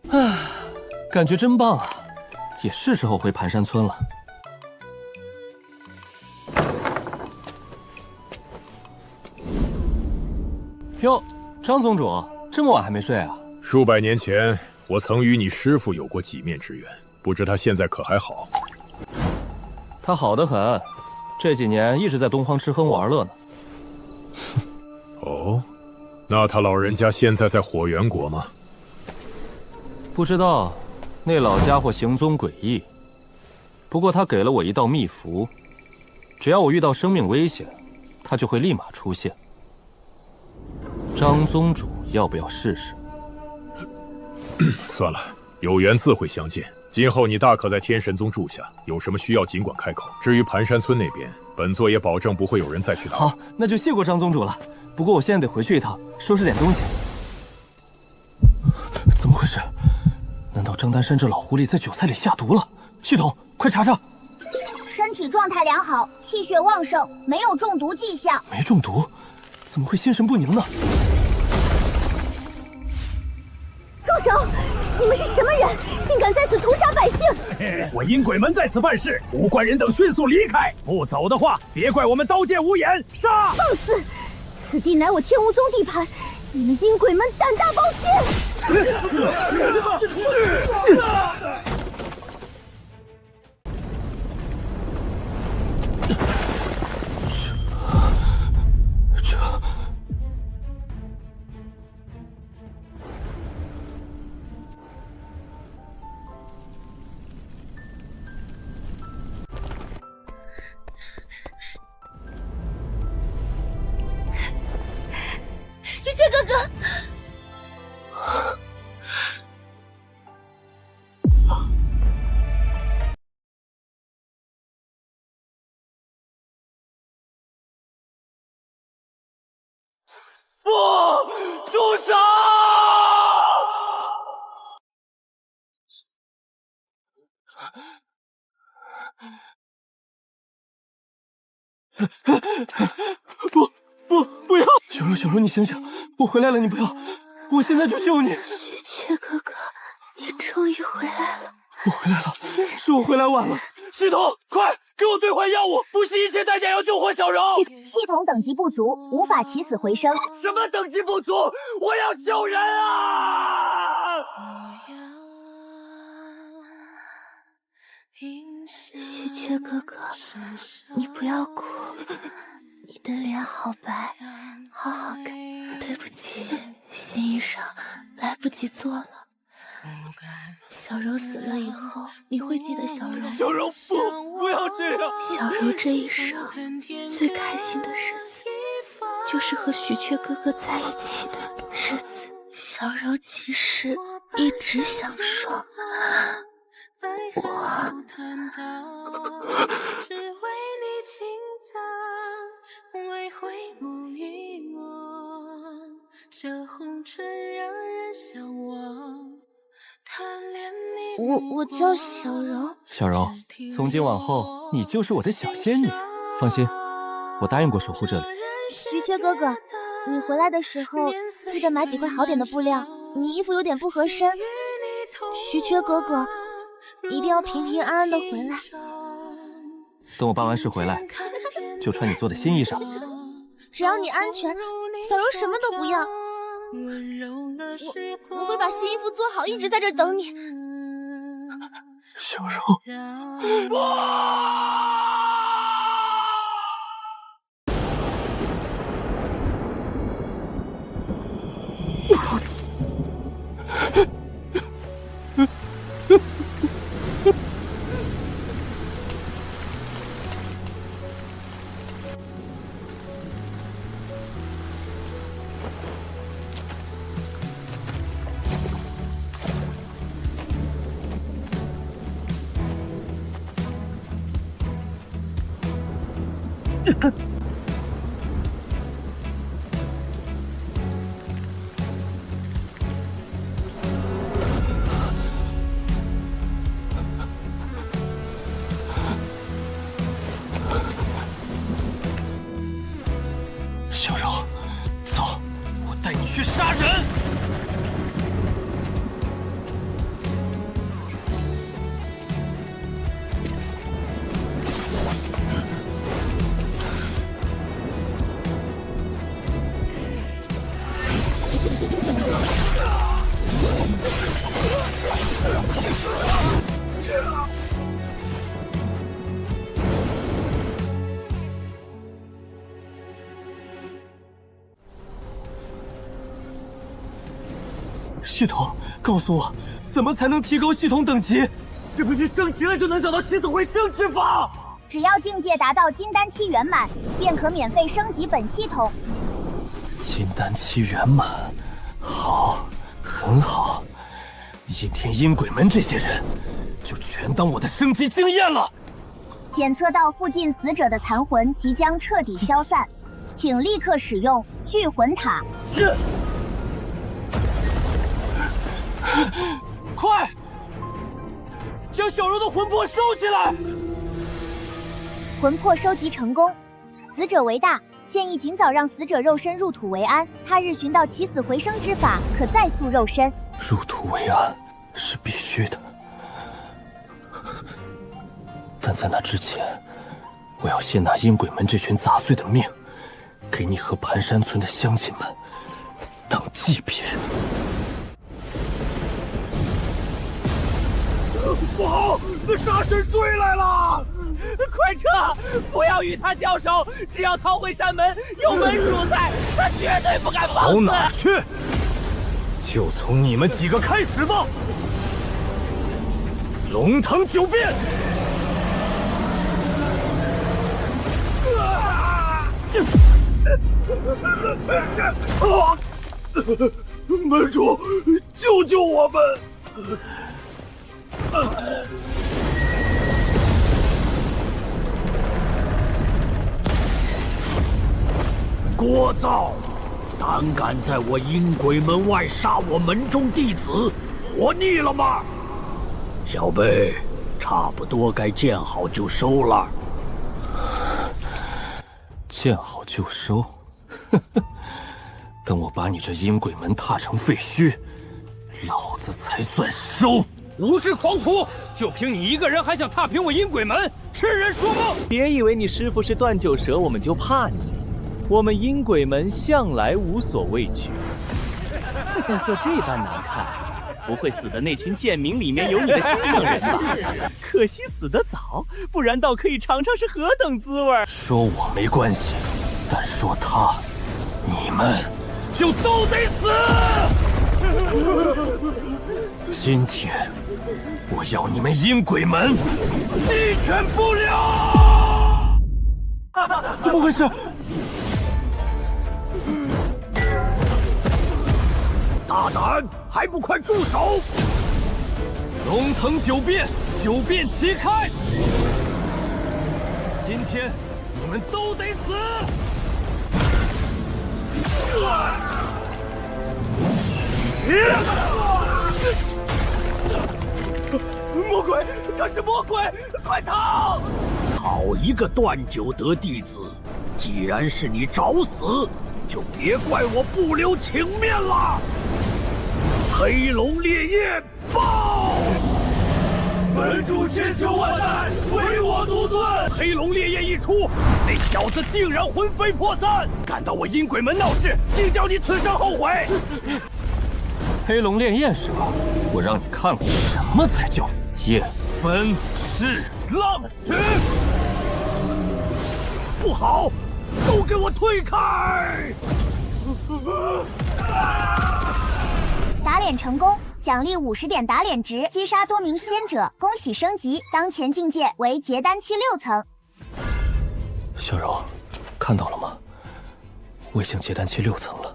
唉，感觉真棒啊！也是时候回盘山村了。哟，张宗主，这么晚还没睡啊？数百年前，我曾与你师父有过几面之缘，不知他现在可还好？他好得很，这几年一直在东荒吃喝玩乐呢。哦，那他老人家现在在火元国吗？不知道，那老家伙行踪诡异。不过他给了我一道秘符，只要我遇到生命危险，他就会立马出现。张宗主要不要试试？算了，有缘自会相见。今后你大可在天神宗住下，有什么需要尽管开口。至于盘山村那边，本座也保证不会有人再去打扰。好，那就谢过张宗主了。不过我现在得回去一趟，收拾点东西。怎么回事？难道张丹山这老狐狸在酒菜里下毒了？系统，快查查！身体状态良好，气血旺盛，没有中毒迹象。没中毒，怎么会心神不宁呢？住手！你们是什么人？竟敢在此屠杀百姓！我阴鬼门在此办事，无关人等迅速离开。不走的话，别怪我们刀剑无眼。杀！放肆！此地乃我天无宗地盘，你们阴鬼门胆大包天！喜鹊哥哥，不，住手！不要！小柔，你醒醒！我回来了，你不要！我现在就救你！喜鹊哥哥，你终于回来了！我回来了，是我回来晚了。系统，快给我兑换药物，不惜一切代价要救活小柔。系统等级不足，无法起死回生。什么等级不足？我要救人啊！喜鹊哥哥，你不要哭，你的脸好白，好好看。对不起，新衣裳来不及做了。小柔死了以后，你会记得小柔吗？小柔，不要这样！小柔这一生最开心的日子，就是和喜鹊哥哥在一起的日子。小柔其实一直想说，我叫小柔。小柔，从今往后，你就是我的小仙女。放心，我答应过守护这里。菊雀哥哥，你回来的时候记得买几块好点的布料，你衣服有点不合身。菊雀哥哥，一定要平平安安的回来。等我办完事回来，就穿你做的新衣裳。只要你安全，小柔什么都不要。我会把新衣服做好，一直在这等你。小柔，小柔，走，我带你去杀人。系统，告诉我，怎么才能提高系统等级？是不是升级了就能找到起死回生之法？只要境界达到金丹期圆满，便可免费升级本系统。金丹期圆满，好，很好。今天阴鬼门这些人，就全当我的升级经验了。检测到附近死者的残魂即将彻底消散，请立刻使用聚魂塔。是。快，将小柔的魂魄收起来！魂魄收集成功，死者为大，建议尽早让死者肉身入土为安，他日寻到起死回生之法，可再塑肉身。入土为安是必须的，但在那之前，我要先拿阴鬼门这群杂碎的命，给你和盘山村的乡亲们当祭品。不好，那杀神追来了！快撤！不要与他交手，只要逃回山门，有门主在，他绝对不敢放肆。跑哪去？就从你们几个开始吧！龙腾九变！门主，救救我们！聒噪！胆敢在我阴鬼门外杀我门中弟子，活腻了吗？小辈，差不多该见好就收了。见好就收？呵呵，等我把你这阴鬼门踏成废墟，老子才算收！无知狂徒，就凭你一个人还想踏平我阴鬼门，痴人说梦！别以为你师父是断九蛇，我们就怕你。我们阴鬼门向来无所畏惧。面色这般难看，不会死的那群贱民里面有你的心上人吧？可惜死得早，不然倒可以尝尝是何等滋味。说我没关系，但说他，你们就都得死！今天我要你们阴鬼门鸡犬不留！怎么回事？大胆，还不快住手！龙腾九变，九变齐开！今天你们都得死！魔鬼，他是魔鬼，快逃！好一个段九德弟子！既然是你找死，就别怪我不留情面了。黑龙烈焰爆！门主千秋万代，唯我独尊。黑龙烈焰一出，那小子定然魂飞魄散。敢到我阴鬼门闹事，定叫你此生后悔。黑龙烈焰是吧？我让你看过什么才叫焰分是浪曲。不好，都给我退开！打脸成功，奖励50点打脸值，击杀多名仙者，恭喜升级，当前境界为结丹期6层。小柔，看到了吗？我已经结丹期6层了。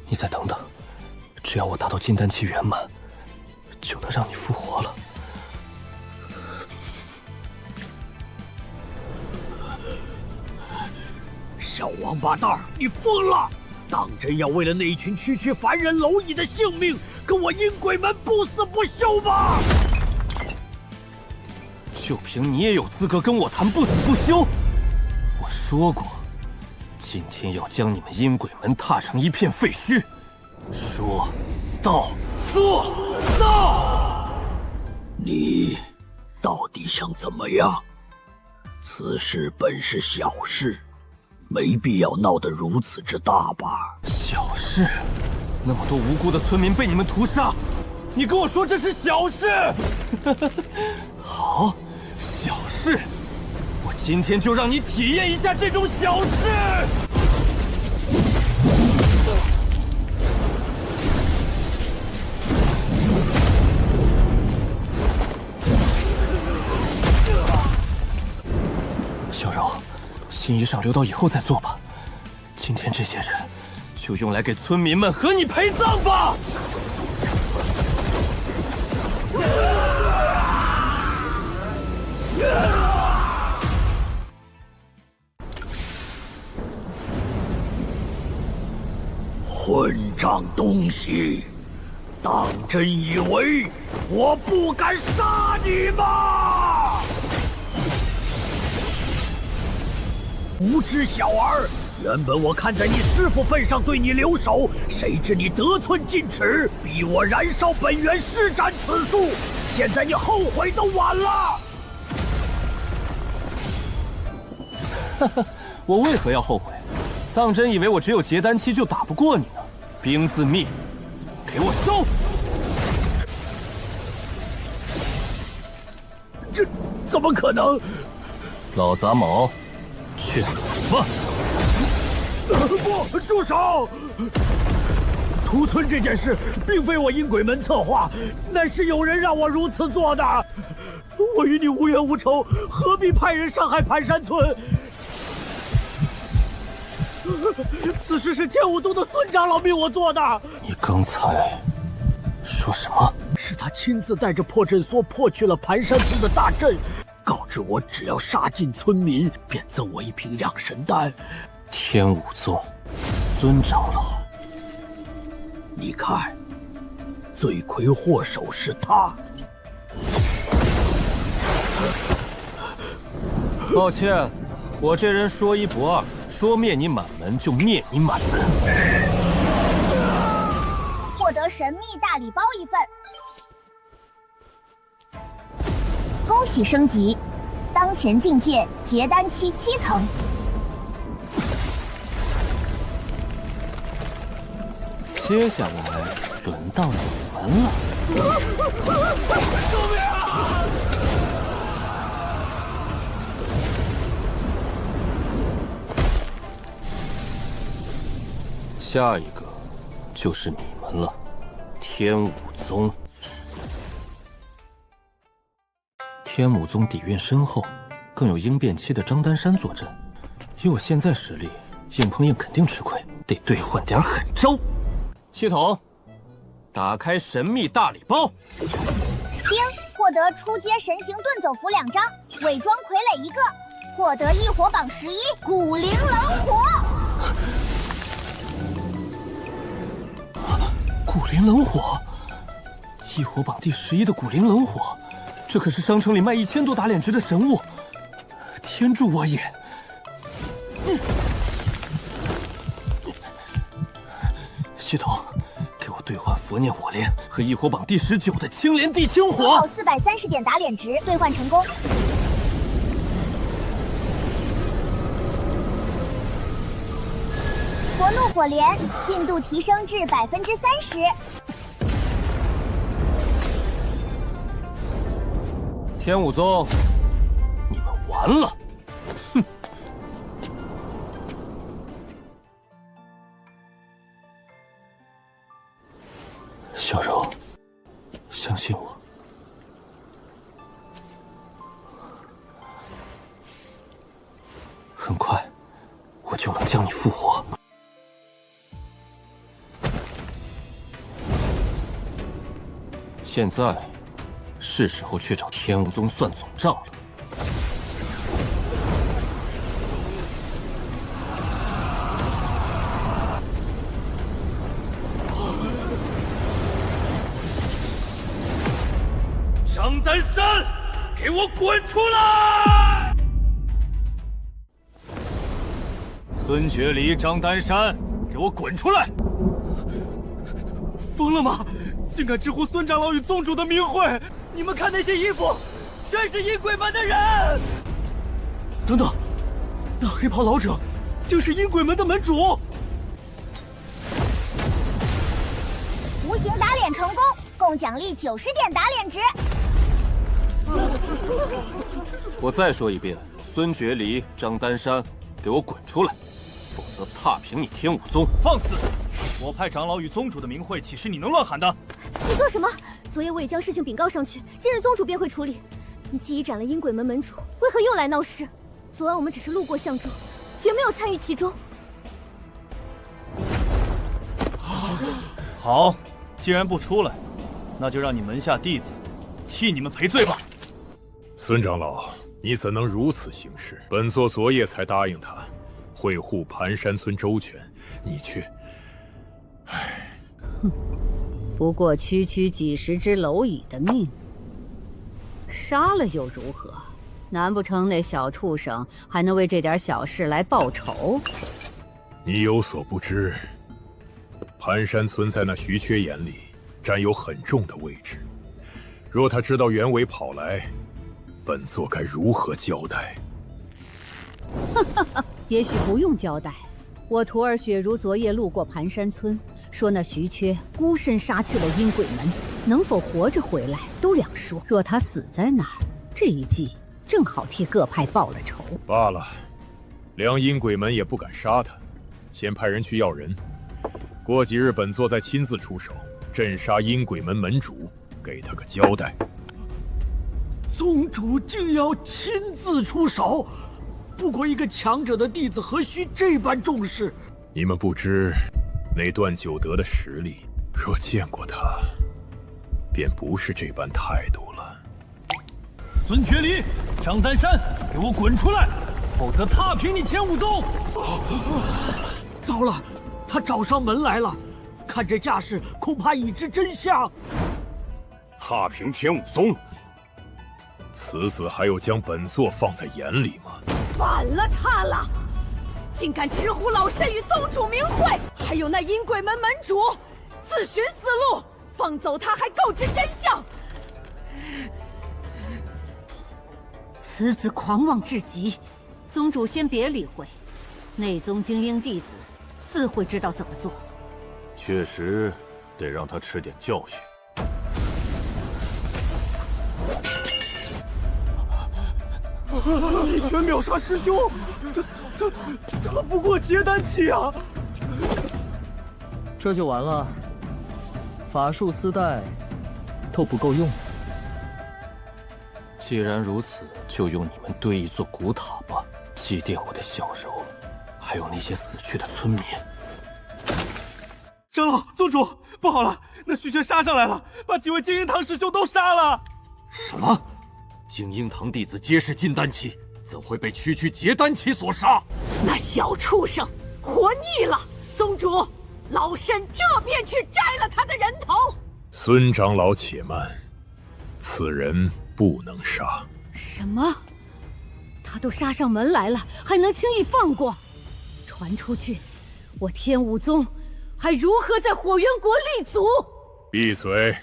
你再等等，只要我达到金丹期圆满，就能让你复活了。小王八蛋，你疯了！当真要为了那一群区区凡人蝼蚁的性命，跟我阴鬼门不死不休吗？就凭你也有资格跟我谈不死不休？我说过，今天要将你们阴鬼门踏成一片废墟。说到做到。你到底想怎么样？此事本是小事，没必要闹得如此之大吧？小事？那么多无辜的村民被你们屠杀，你跟我说这是小事？好，小事，我今天就让你体验一下这种小事。小柔，新衣裳留到以后再做吧。今天这些人就用来给村民们和你陪葬吧。混账东西！当真以为我不敢杀你吗？无知小儿！原本我看在你师父份上对你留手，谁知你得寸进尺，逼我燃烧本源，施展此术。现在你后悔都晚了。哈哈，我为何要后悔？当真以为我只有结丹期就打不过你呢？兵自灭，给我收！这怎么可能？老杂毛，去死吧！不，住手！屠村这件事并非我阴鬼门策划，乃是有人让我如此做的。我与你无冤无仇，何必派人伤害盘山村？此事是天武宗的孙长老命我做的。你刚才说什么？是他亲自带着破阵梭破去了盘山村的大阵，告知我只要杀尽村民，便赠我一瓶养神丹。天武宗，孙长老，你看，罪魁祸首是他。抱歉，我这人说一不二，说灭你满门就灭你满门。获得神秘大礼包1份，恭喜升级，当前境界结丹期7层。接下来轮到你们了。救命啊！下一个就是你们了，天武宗。天武宗底蕴深厚，更有应变期的张丹山坐镇。以我现在实力，硬碰硬肯定吃亏，得兑换点狠招。系统，打开神秘大礼包。丁，获得初阶神行遁走符2张，伪装傀儡1个，获得异火榜11古灵冷火。古灵冷火，异火榜第11的古灵冷火，这可是商城里卖1000多打脸值的神物，天助我也！系统，给我兑换佛念火莲和异火榜第19的青莲地青火。好430点打脸值，兑换成功。佛怒火莲进度提升至30%。天武宗，你们完了！哼！小柔，相信我，很快我就能将你复活。现在是时候去找天武宗算总账了。张丹山，给我滚出来！孙觉离、张丹山，给我滚出来！疯了吗？竟敢直呼孙长老与宗主的名讳！你们看那些衣服，全是阴鬼门的人！等等，那黑袍老者竟是阴鬼门的门主！无形打脸成功，共奖励90点打脸值。我再说一遍，孙觉离、张丹山，给我滚出来，否则踏平你天武宗！放肆！我派长老与宗主的名讳，岂是你能乱喊的？你做什么？昨夜我已将事情禀告上去，今日宗主便会处理。你既已斩了阴鬼门门主，为何又来闹事？昨晚我们只是路过相助，绝没有参与其中。好，既然不出来，那就让你门下弟子替你们赔罪吧。孙长老，你怎能如此行事？本座昨夜才答应他，会护盘山村周全，你却……唉，哼，不过区区几十只蝼蚁的命，杀了又如何？难不成那小畜生还能为这点小事来报仇？你有所不知，盘山村在那徐缺眼里占有很重的位置。若他知道袁伟跑来，本座该如何交代？也许不用交代。我徒儿雪如昨夜路过盘山村，说那徐缺孤身杀去了阴鬼门，能否活着回来都两说。若他死在那儿，这一计正好替各派报了仇。罢了，梁阴鬼门也不敢杀他，先派人去要人。过几日本座再亲自出手，镇杀阴鬼门门主，给他个交代。宗主竟要亲自出手，不过一个强者的弟子，何须这般重视？你们不知那段九德的实力，若见过他，便不是这般态度了。孙觉离、张丹山，给我滚出来，否则踏平你天武宗！糟了，他找上门来了，看这架势，恐怕已知真相。踏平天武宗，此子还有将本座放在眼里吗？反了他了！竟敢直呼老身与宗主名讳，还有那阴鬼门门主，自寻死路！放走他，还告知真相！此子狂妄至极，宗主先别理会，内宗精英弟子自会知道怎么做。确实得让他吃点教训。一拳秒杀师兄，他不过结丹期啊！这就完了？法术丝带都不够用。既然如此，就用你们堆一座古塔吧，祭奠我的小柔，还有那些死去的村民。长老、宗主，不好了，那徐缺杀上来了，把几位精英堂师兄都杀了。什么？精英堂弟子皆是金丹期，怎会被区区结丹期所杀？那小畜生活腻了！宗主，老身这便去摘了他的人头。孙长老，且慢，此人不能杀。什么？他都杀上门来了，还能轻易放过？传出去，我天武宗还如何在火元国立足？闭嘴！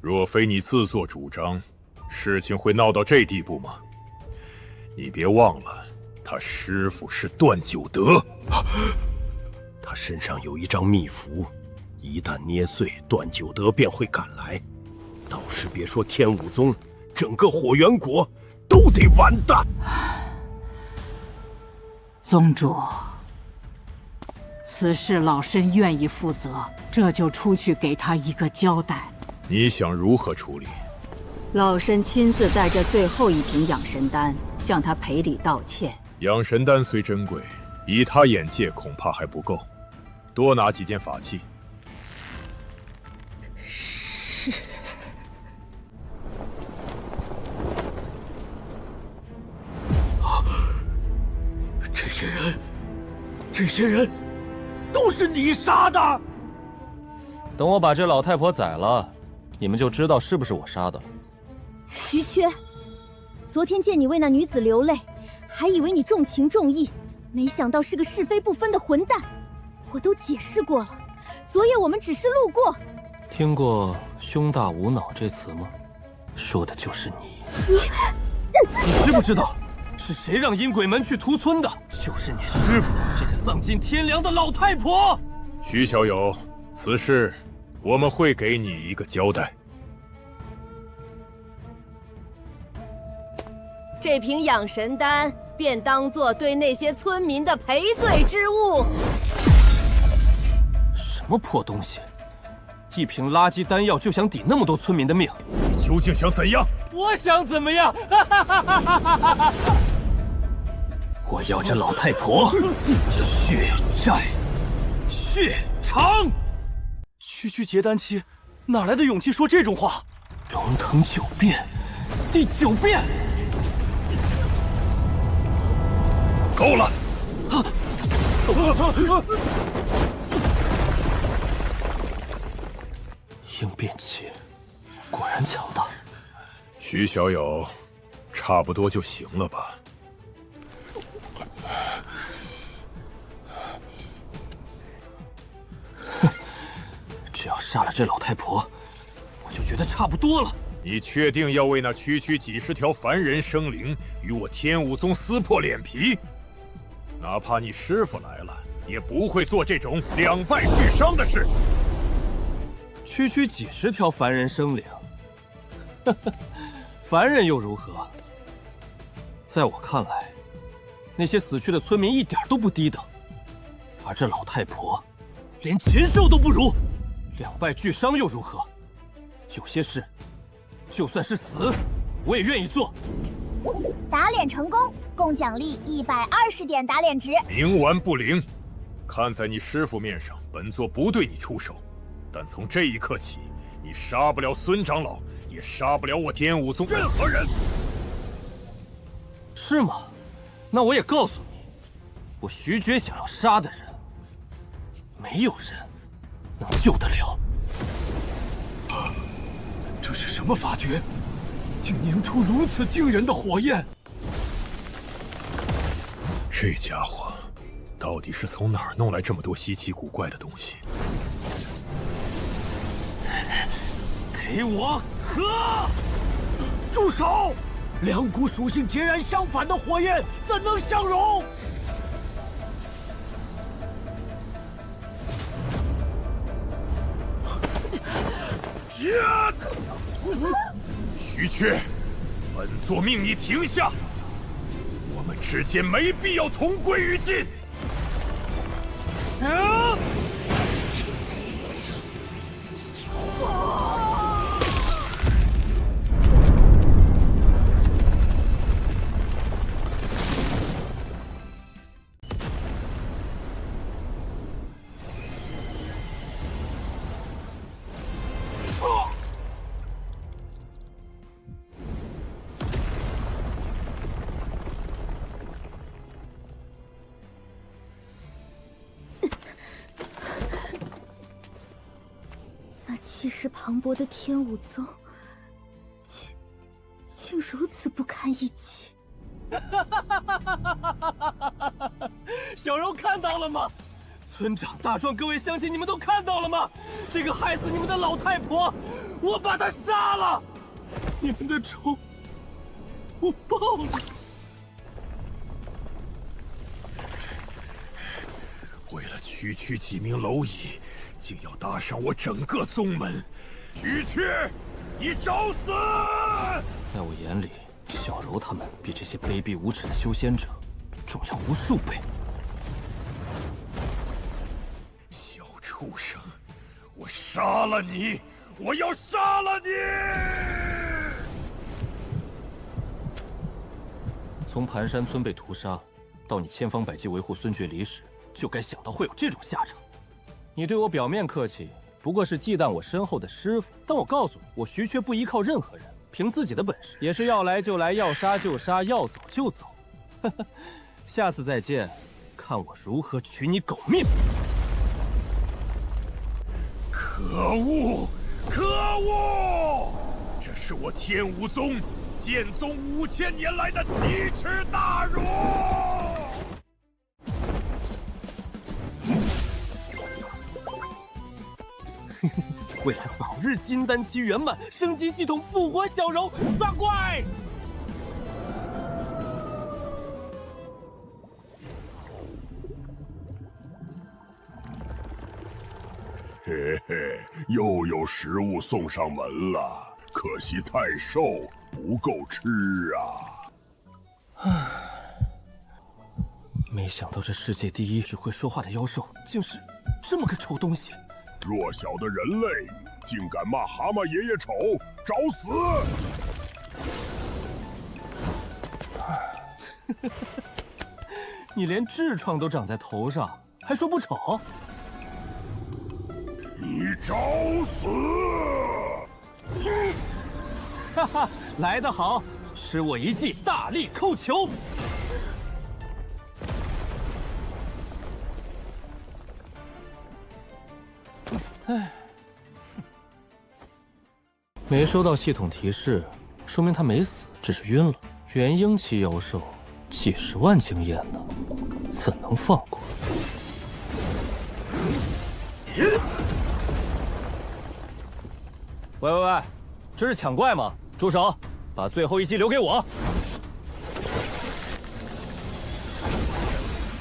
若非你自作主张，事情会闹到这地步吗？你别忘了，他师父是段九德，他身上有一张秘符，一旦捏碎，段九德便会赶来。到时别说天武宗，整个火元国都得完蛋。宗主，此事老身愿意负责，这就出去给他一个交代。你想如何处理？老身亲自带着最后一瓶养神丹，向他赔礼道歉。养神丹虽珍贵，以他眼界恐怕还不够，多拿几件法器。是。这些人，都是你杀的！等我把这老太婆宰了，你们就知道是不是我杀的了。徐缺，昨天见你为那女子流泪，还以为你重情重义，没想到是个是非不分的混蛋。我都解释过了，昨夜我们只是路过。听过“胸大无脑”这词吗？说的就是你。你知不知道是谁让阴鬼门去屠村的？就是你师父这个丧尽天良的老太婆。徐小友，此事我们会给你一个交代。这瓶养神丹便当作对那些村民的赔罪之物。什么破东西！一瓶垃圾丹药就想抵那么多村民的命？你究竟想怎样？我想怎么样？我要这老太婆血债血偿！区区结丹期，哪来的勇气说这种话？龙腾9变，第9变。够了！应变期，果然强大。徐小友，差不多就行了吧？只要杀了这老太婆，我就觉得差不多了。你确定要为那区区几十条凡人生灵与我天武宗撕破脸皮？哪怕你师父来了，也不会做这种两败俱伤的事。区区几十条凡人生灵，凡人又如何？在我看来，那些死去的村民一点都不低等，而这老太婆连禽兽都不如，两败俱伤又如何？有些事，就算是死，我也愿意做。打脸成功，共奖励120点打脸值。冥顽不灵，看在你师父面上，本座不对你出手。但从这一刻起，你杀不了孙长老，也杀不了我天武宗任何人。是吗？那我也告诉你，我徐觉想要杀的人，没有人能救得了。这是什么法诀？竟凝出如此惊人的火焰！这家伙，到底是从哪儿弄来这么多稀奇古怪的东西？给我喝！住手！两股属性截然相反的火焰怎能相容？徐缺，本座命你停下！我们之间没必要同归于尽。气势磅礴的天武宗，竟如此不堪一击。小柔看到了吗？村长、大壮，各位乡亲，你们都看到了吗？这个害死你们的老太婆，我把她杀了！你们的仇，我报了。为了区几名蝼蚁，竟要搭上我整个宗门。区，你找死！在我眼里，小柔他们比这些卑鄙无耻的修仙者重要无数倍。小畜生，我杀了你！我要杀了你！从盘山村被屠杀，到你千方百计维护孙觉离时，就该想到会有这种下场。你对我表面客气，不过是忌惮我身后的师傅。但我告诉你，我徐缺不依靠任何人，凭自己的本事，也是要来就来，要杀就杀，要走就走。下次再见，看我如何取你狗命！可恶！可恶！这是我天武宗剑宗5000年来的奇耻大辱！为了早日金丹期圆满，升级系统复活小柔，杀怪！嘿嘿，又有食物送上门了，可惜太瘦，不够吃啊！没想到这世界第一只会说话的妖兽，竟是这么个丑东西。弱小的人类，竟敢骂蛤蟆爷爷丑，找死！你连痔疮都长在头上，还说不丑？你找死！哈哈，来得好，吃我一记大力扣球！唉，没收到系统提示，说明他没死，只是晕了。元婴期妖兽，几10万经验呢，怎能放过？喂，这是抢怪吗？住手！把最后一击留给我。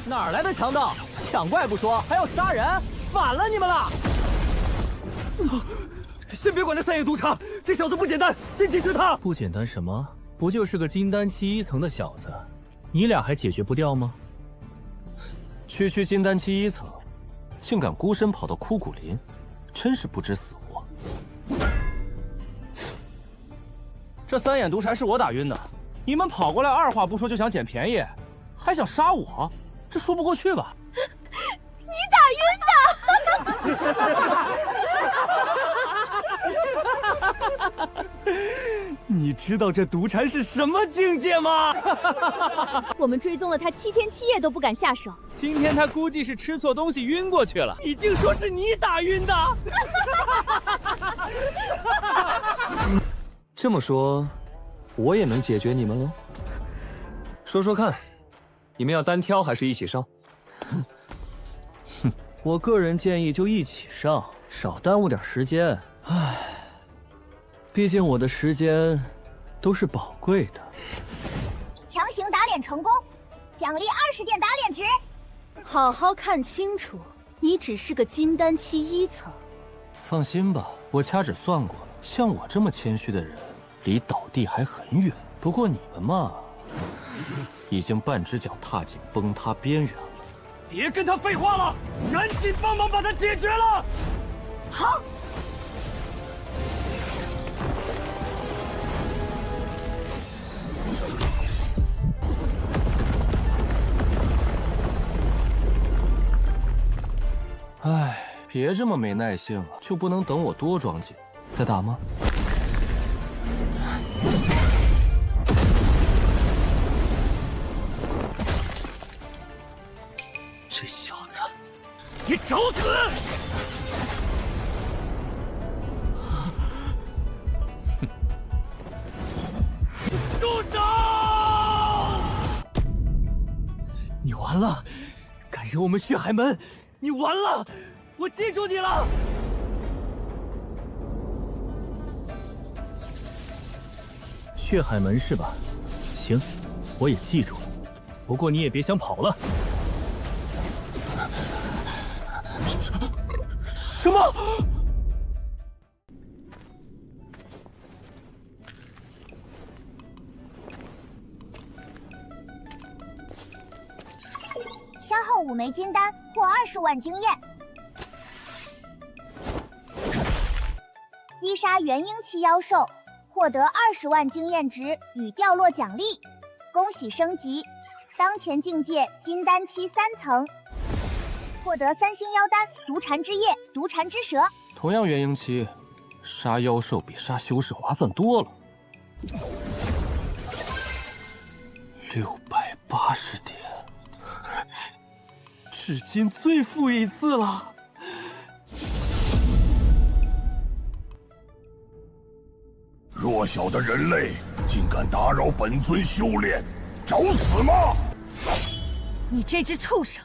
哪来的强盗？抢怪不说，还要杀人，反了你们了！先别管那3叶毒茶，这小子不简单，先解决他。不简单什么？不就是个金丹期1层的小子，你俩还解决不掉吗？区金丹期1层，竟敢孤身跑到枯骨林，真是不知死活。这3眼毒蝉是我打晕的，你们跑过来二话不说就想捡便宜，还想杀我，这说不过去吧？你打晕的！你知道这毒蝉是什么境界吗？我们追踪了他7天7夜都不敢下手。今天他估计是吃错东西晕过去了。你竟说是你打晕的？这么说，我也能解决你们了？说说看，你们要单挑还是一起上？我个人建议就一起上，少耽误点时间。唉，毕竟我的时间都是宝贵的。强行打脸成功，奖励20点打脸值。好好看清楚，你只是个金丹期1层。放心吧，我掐指算过了，像我这么谦虚的人，离倒地还很远。不过你们嘛，已经半只脚踏进崩塌边缘了。别跟他废话了，赶紧帮忙把他解决了。好。唉，别这么没耐性了，就不能等我多装几再打吗？这小子，你找死！住手！你完了，敢惹我们血海门，你完了！我记住你了。血海门是吧？行，我也记住了。不过你也别想跑了。什么？消耗5枚金丹，获20万经验。击杀元婴期妖兽，获得20万经验值与掉落奖励。恭喜升级，当前境界金丹期3层，获得3星妖丹毒蝉之叶、毒蝉之舌。同样元婴期，杀妖兽比杀修士划算多了。680点，至今最富一次了。弱小的人类竟敢打扰本尊修炼，找死吗？你这只畜生，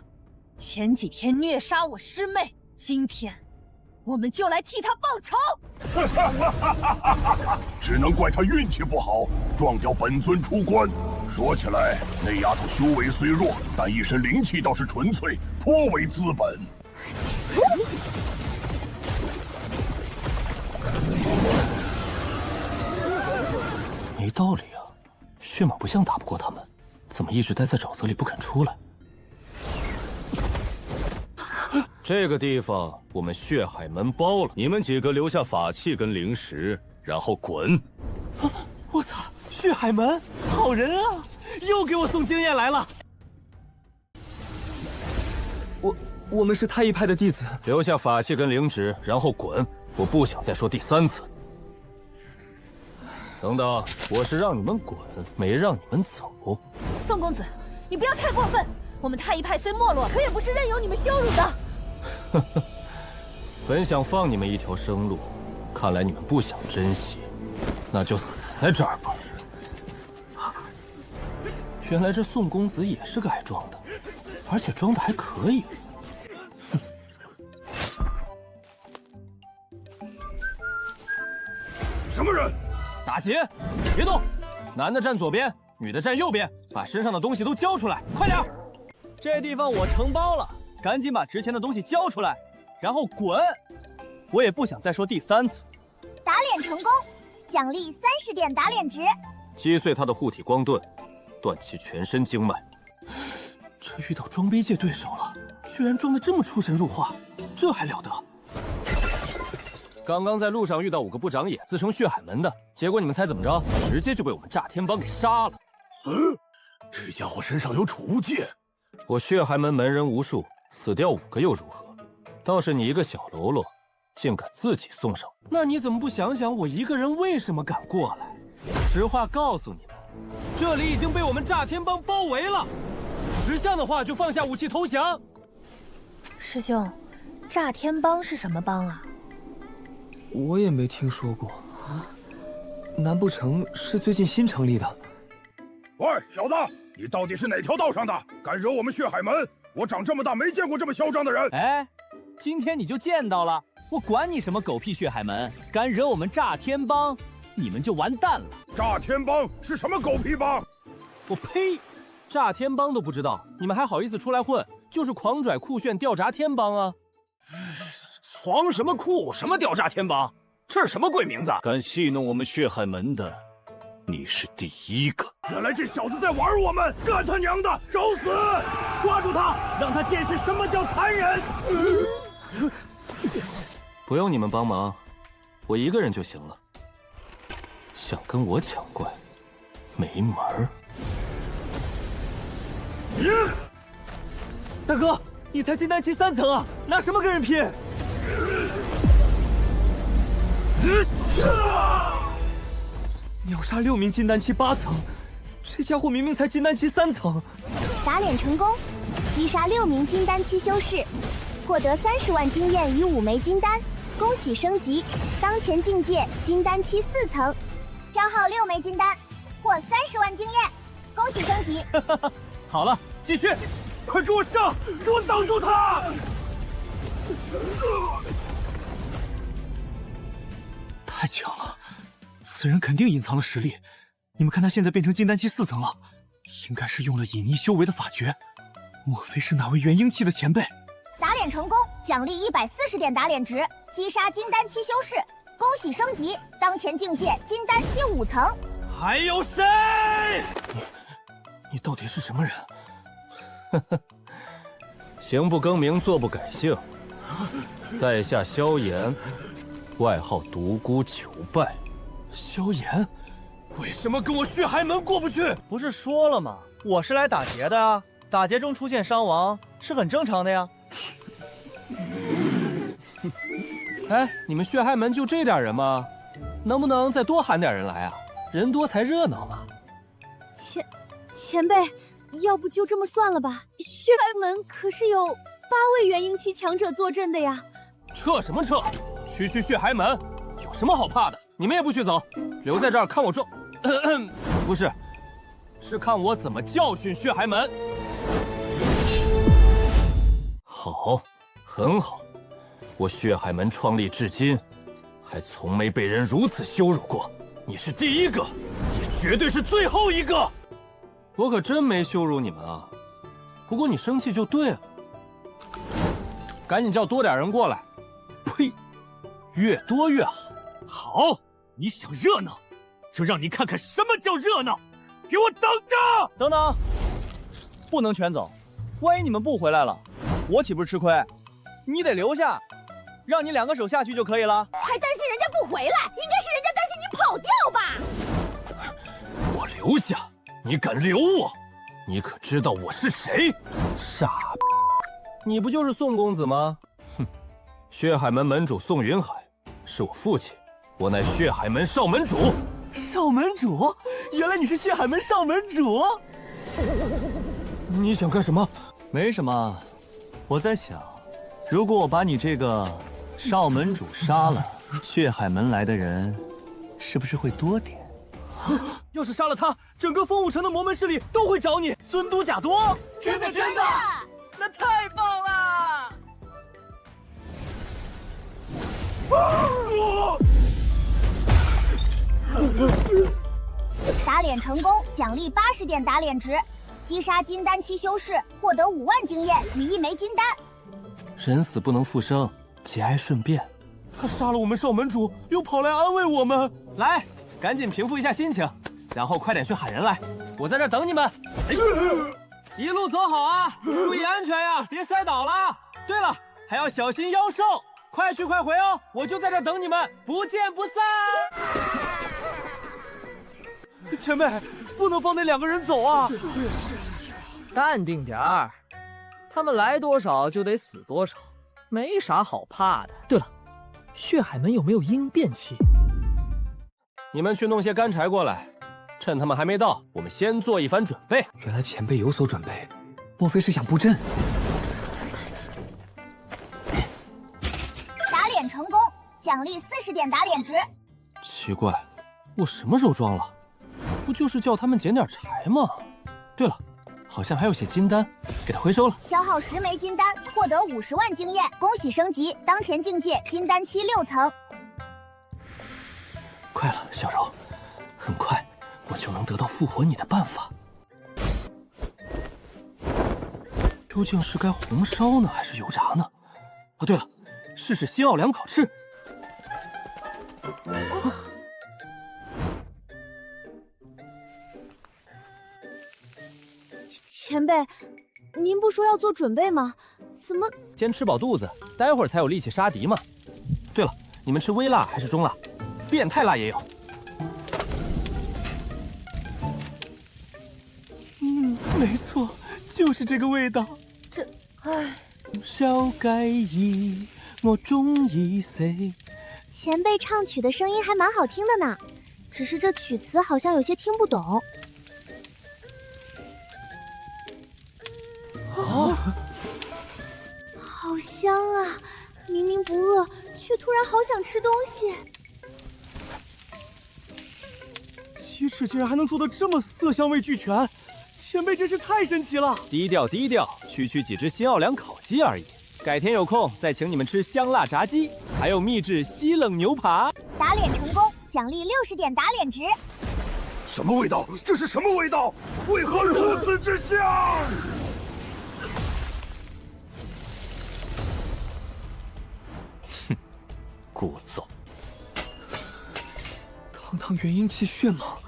前几天虐杀我师妹，今天我们就来替他报仇。只能怪他运气不好，撞掉本尊出关。说起来，那丫头修为虽弱，但一身灵气倒是纯粹，颇为资本。没道理啊，血马不像打不过他们，怎么一直待在沼泽里不肯出来？这个地方我们血海门包了，你们几个留下法器跟灵石，然后滚！我操，血海门好人啊，又给我送经验来了。我们是太一派的弟子，留下法器跟灵石，然后滚！我不想再说第3次。等等，我是让你们滚，没让你们走。宋公子，你不要太过分。我们太一派虽没落，可也不是任由你们羞辱的。本想放你们一条生路，看来你们不想珍惜，那就死在这儿吧。原来这宋公子也是个爱装的，而且装的还可以。什么人？打劫！别动，男的站左边，女的站右边，把身上的东西都交出来，快点！这地方我承包了，赶紧把值钱的东西交出来，然后滚！我也不想再说第3次。打脸成功，奖励30点打脸值。击碎他的护体光盾，断其全身经脉。这遇到装逼界对手了，居然装得这么出神入化，这还了得？刚刚在路上遇到5个不长眼，自称血海门的，结果你们猜怎么着？直接就被我们炸天帮给杀了。这家伙身上有储物戒。我血海门门人无数，死掉5个又如何？倒是你一个小喽啰，竟敢自己送上。那你怎么不想想我一个人为什么敢过来？实话告诉你们，这里已经被我们炸天帮包围了。识相的话就放下武器投降。师兄，炸天帮是什么帮啊？我也没听说过，难不成是最近新成立的？喂，小子，你到底是哪条道上的？敢惹我们血海门？我长这么大没见过这么嚣张的人。哎，今天你就见到了，我管你什么狗屁血海门，敢惹我们炸天帮，你们就完蛋了。炸天帮是什么狗屁帮？我呸！炸天帮都不知道，你们还好意思出来混？就是狂拽酷炫吊炸天帮啊！狂什么酷？什么吊炸天帮？这是什么鬼名字？敢戏弄我们血海门的，你是第1个。原来这小子在玩我们，干他娘的，找死！抓住他，让他见识什么叫残忍！不用你们帮忙，我一个人就行了。想跟我抢怪，没门儿！大哥，你才金丹期3层啊，拿什么跟人拼？秒杀6名金丹期8层，这家伙明明才金丹期3层。打脸成功，击杀6名金丹期修士，获得30万经验与5枚金丹。恭喜升级，当前境界金丹期4层，消耗6枚金丹，获30万经验。恭喜升级。好了，继续。快给我上！给我挡住他！太强了，此人肯定隐藏了实力。你们看他现在变成金丹期4层了，应该是用了隐匿修为的法诀。莫非是哪位元婴期的前辈？打脸成功，奖励140点打脸值，击杀金丹期修士，恭喜升级，当前境界金丹期5层。还有谁？你到底是什么人？行不更名，坐不改姓，在下萧炎，外号独孤求败。萧炎，为什么跟我血海门过不去？不是说了吗？我是来打劫的啊，打劫中出现伤亡是很正常的呀。哎，你们血海门就这点人吗？能不能再多喊点人来啊？人多才热闹嘛。前辈，要不就这么算了吧？血海门可是有8位元婴期强者坐镇的呀。撤什么撤？区血海门有什么好怕的？你们也不许走，留在这儿看我装。不是，是看我怎么教训血海门。好，很好。我血海门创立至今，还从没被人如此羞辱过。你是第一个，也绝对是最后一个。我可真没羞辱你们啊！不过你生气就对了，赶紧叫多点人过来。呸，越多越好。好，你想热闹，就让你看看什么叫热闹。给我等着！等等，不能全走，万一你们不回来了，我岂不是吃亏？你得留下，让你2个手下去就可以了。还担心人家不回来，应该是人家担心你跑掉吧？我留下，你敢留我？你可知道我是谁？傻逼，你不就是宋公子吗？哼，血海门门主宋云海是我父亲，我乃血海门少门主。少门主，原来你是血海门少门主。你想干什么？没什么，我在想，如果我把你这个少门主杀了，血海门来的人是不是会多点？要是杀了他，整个风武城的魔门势力都会找你，尊都假多。真的，那太棒了！打脸成功，奖励80点打脸值，击杀金丹期修士，获得5万经验与1枚金丹。人死不能复生，节哀顺变。他杀了我们少门主，又跑来安慰我们。来，赶紧平复一下心情，然后快点去喊人来，我在这儿等你们。一路走好啊，注意安全呀，别摔倒了。对了，还要小心妖兽。快去快回哦，我就在这儿等你们，不见不散。前辈，不能放那2个人走啊！淡定点儿，他们来多少就得死多少，没啥好怕的。对了，血海门有没有应变期？你们去弄些干柴过来，趁他们还没到，我们先做一番准备。原来前辈有所准备，莫非是想布阵？打脸成功，奖励40点打脸值。奇怪，我什么时候装了？不就是叫他们捡点柴吗？对了，好像还有些金丹，给他回收了。消耗10枚金丹，获得50万经验，恭喜升级，当前境界金丹期6层。快了，小柔，很快我就能得到复活你的办法。究竟是该红烧呢，还是油炸呢？哦，对了，试试新奥良烤翅。前辈，您不说要做准备吗？怎么？先吃饱肚子，待会儿才有力气杀敌嘛。对了，你们吃微辣还是中辣？变态辣也有。没错，就是这个味道。唉，小介意，我中意食。前辈唱曲的声音还蛮好听的呢，只是这曲词好像有些听不懂。哦，好香啊！明明不饿，却突然好想吃东西。鸡翅竟然还能做得这么色香味俱全，千前辈真是太神奇了！低调低调，区区几只新奥良烤鸡而已。改天有空再请你们吃香辣炸鸡，还有秘制西冷牛扒。打脸成功，奖励60点打脸值。什么味道？这是什么味道？为何如此之香？哼，故作。堂堂元婴期血蟒，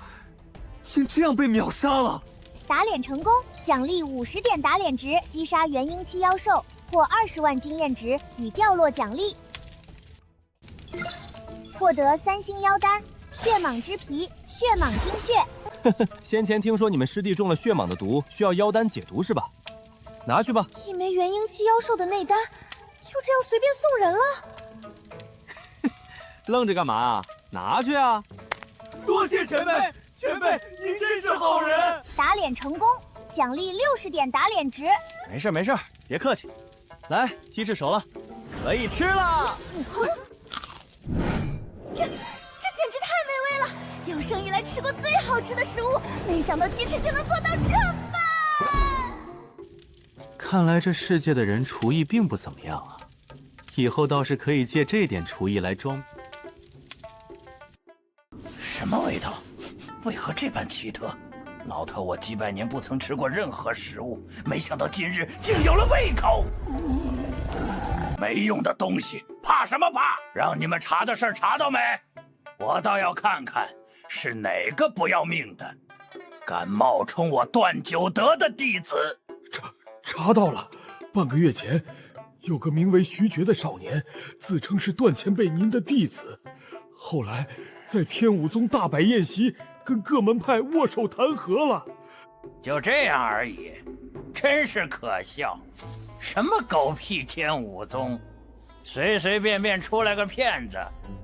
竟这样被秒杀了！打脸成功，奖励50点打脸值，击杀元婴期妖兽，获20万经验值与掉落奖励。获得3星妖丹，血蟒之皮，血蟒精血。先前听说你们师弟中了血蟒的毒，需要妖丹解毒是吧？拿去吧。一枚元婴期妖兽的内丹，就这样随便送人了？愣着干嘛啊？拿去啊！多谢前辈，前辈您真是好人！打脸成功，奖励60点打脸值。没事没事，别客气。来，鸡翅熟了，可以吃了。这简直太美味了！有生以来吃过最好吃的食物，没想到鸡翅就能做到这般。看来这世界的人厨艺并不怎么样啊，以后倒是可以借这点厨艺来装。什么味道？为何这般奇特？老头，我几百年不曾吃过任何食物，没想到今日竟有了胃口。没用的东西，怕什么怕？让你们查的事儿查到没？我倒要看看是哪个不要命的，敢冒充我段九德的弟子。查到了，半个月前，有个名为徐觉的少年，自称是段前辈您的弟子，后来在天武宗大摆宴席，跟各门派握手谈和了。就这样而已，真是可笑。什么狗屁天武宗，随随便便出来个骗子，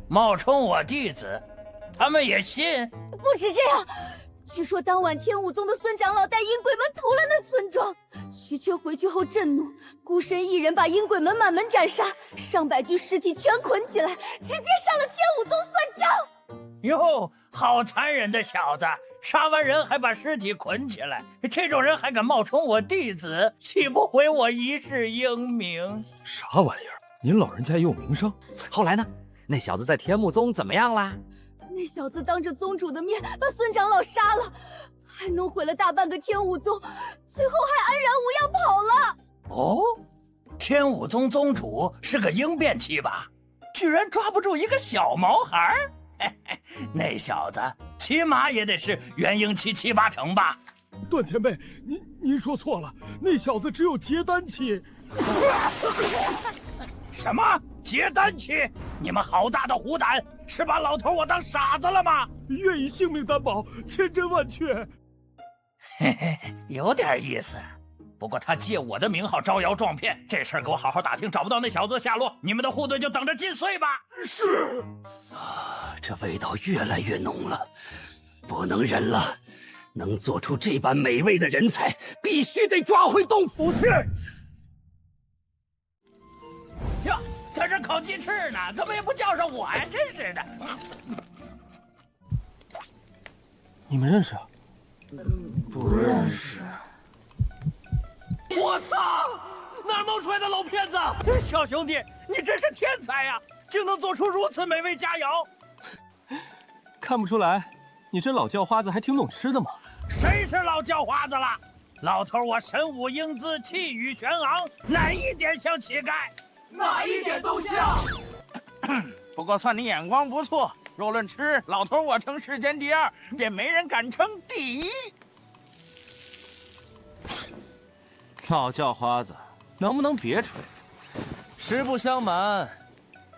冒充我弟子，他们也信？不止这样，据说当晚天武宗的孙长老带阴鬼们屠了那村庄，徐缺回去后震怒，孤身一人把阴鬼们满门斩杀，上百具尸体全捆起来，直接上了天武宗算账。哟，好残忍的小子！杀完人还把尸体捆起来，这种人还敢冒充我弟子，岂不毁我一世英名？啥玩意儿？您老人家也有名声。后来呢？那小子在天目宗怎么样啦？那小子当着宗主的面把孙长老杀了，还弄毁了大半个天武宗，最后还安然无恙跑了。哦，天武宗宗主是个鹰变期吧？居然抓不住一个小毛孩？那小子起码也得是元婴期7、8成吧？段前辈，您说错了，那小子只有结丹期。什么结丹期？你们好大的虎胆！是把老头我当傻子了吗？愿以性命担保，千真万确。嘿嘿，有点意思。不过他借我的名号招摇撞骗，这事儿给我好好打听，找不到那小子的下落，你们的护盾就等着进碎吧。是。这味道越来越浓了，不能忍了！能做出这般美味的人才，必须得抓回洞府去。哟，在这烤鸡翅呢，怎么也不叫上我呀？真是的！你们认识？不认识。我操！哪儿冒出来的老骗子？小兄弟，你真是天才呀，竟能做出如此美味佳肴。看不出来，你这老叫花子还挺懂吃的嘛。谁是老叫花子了？老头我神武英姿，气宇轩昂，哪一点像乞丐？哪一点都像。不过算你眼光不错，若论吃，老头我称世间第2，便没人敢称第1。老叫花子，能不能别吹？实不相瞒，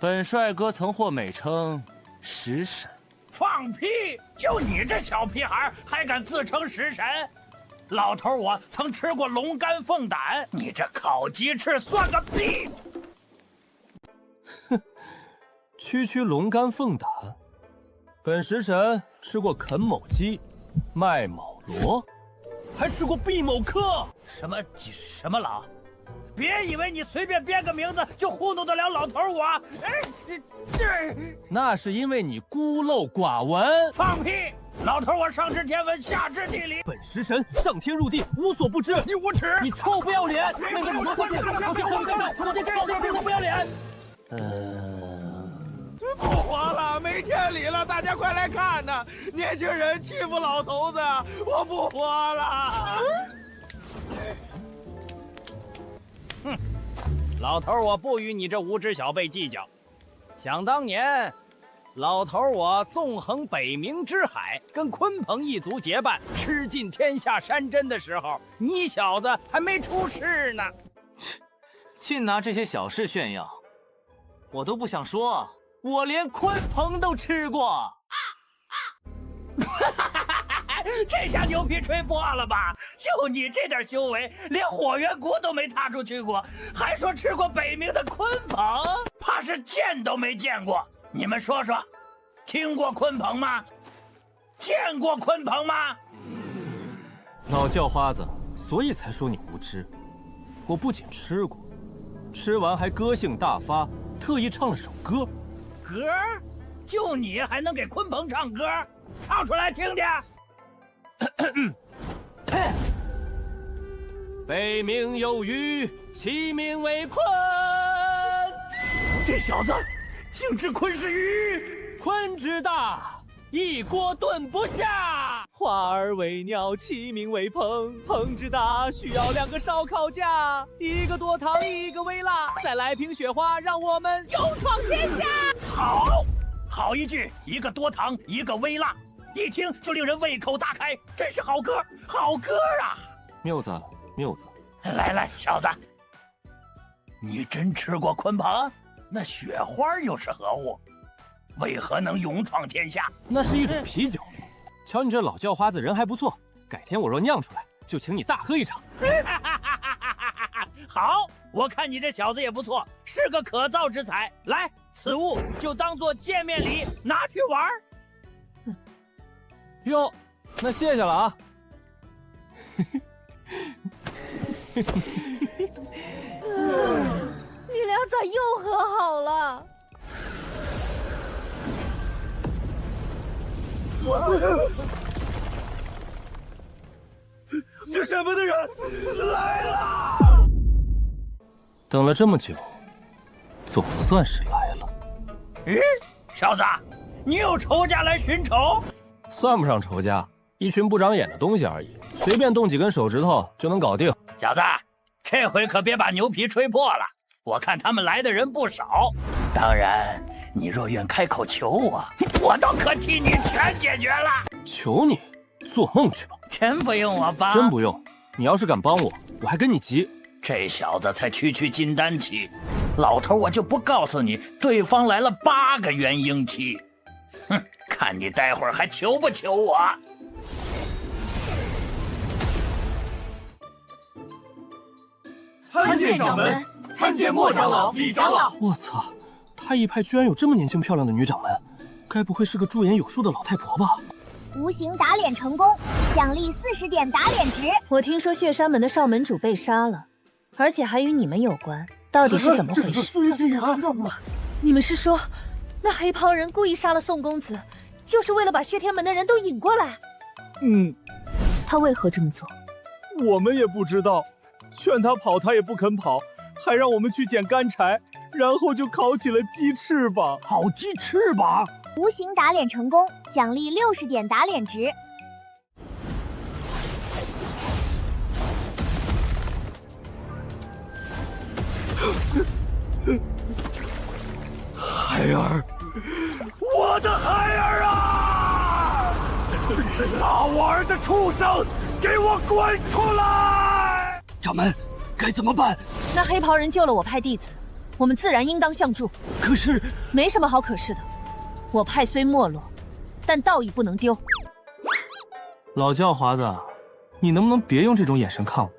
本帅哥曾获美称食神。放屁！就你这小屁孩还敢自称食神？老头我曾吃过龙肝凤胆，你这烤鸡翅算个屁！哼，区龙肝凤胆，本食神吃过肯某鸡、麦某螺，还吃过毕某科。什么老？别以为你随便编个名字就糊弄得了老头我！那是因为你孤陋寡闻。放屁！老头我上知天文，下知地理，本食神上天入地，无所不知。你无耻！你臭不要脸！那个什么，快进，快进，不要脸！不活了，没天理了！大家快来看呐！年轻人欺负老头子，我不活了！哼，老头我不与你这无知小辈计较。想当年，老头我纵横北冥之海，跟鲲鹏一族结伴，吃尽天下山珍的时候，你小子还没出世呢。净拿这些小事炫耀，我都不想说，我连鲲鹏都吃过。这下牛皮吹破了吧？就你这点修为，连火元谷都没踏出去过，还说吃过北冥的鲲鹏，怕是见都没见过。你们说说，听过鲲鹏吗？见过鲲鹏吗？老叫花子，所以才说你无知。我不仅吃过，吃完还歌性大发，特意唱了首歌。歌？就你还能给鲲鹏唱歌？唱出来听听。北冥有鱼，其名为鲲。这小子竟知鲲是鱼，鲲之大，一锅炖不下。花儿为鸟，其名为鹏。鹏之大，需要2个烧烤架，一个多糖，一个微辣，再来瓶雪花，让我们勇闯天下。好一句，一个多糖，一个微辣，一听就令人胃口大开，真是好歌，好歌啊！谬子，来，小子，你真吃过鲲鹏？那雪花又是何物？为何能勇闯天下？那是一种啤酒。瞧你这老叫花子人还不错，改天我若酿出来，就请你大喝一场。好，我看你这小子也不错，是个可造之才。来，此物就当做见面礼，拿去玩。哟，那谢谢了啊。你俩咋又和好了？是什么的人来了？等了这么久，总算是来了。小子，你有仇家来寻仇？算不上仇家，一群不长眼的东西而已，随便动几根手指头就能搞定。小子，这回可别把牛皮吹破了。我看他们来的人不少，当然，你若愿开口求我，我倒可替你全解决了。求你，做梦去吧！真不用我帮？真不用。你要是敢帮我，我还跟你急。这小子才区金丹期，老头我就不告诉你，对方来了8个元婴期。哼，看你待会儿还求不求我？参见掌门，参见莫长老、李长老。我操，太一派居然有这么年轻漂亮的女掌门，该不会是个驻颜有术的老太婆吧？无形打脸成功，奖励40点打脸值。我听说血山门的少门主被杀了，而且还与你们有关，到底是怎么回事？你们是说，那黑袍人故意杀了宋公子，就是为了把血天门的人都引过来？他为何这么做？我们也不知道，劝他跑他也不肯跑，还让我们去捡干柴，然后就烤起了鸡翅膀。烤鸡翅膀？无形打脸成功，奖励60点打脸值。孩儿，我的孩儿啊！杀我儿的畜生，给我滚出来！掌门，该怎么办？那黑袍人救了我派弟子，我们自然应当相助。可是，没什么好可是的。我派虽没落，但道义不能丢。老叫华子，你能不能别用这种眼神看我？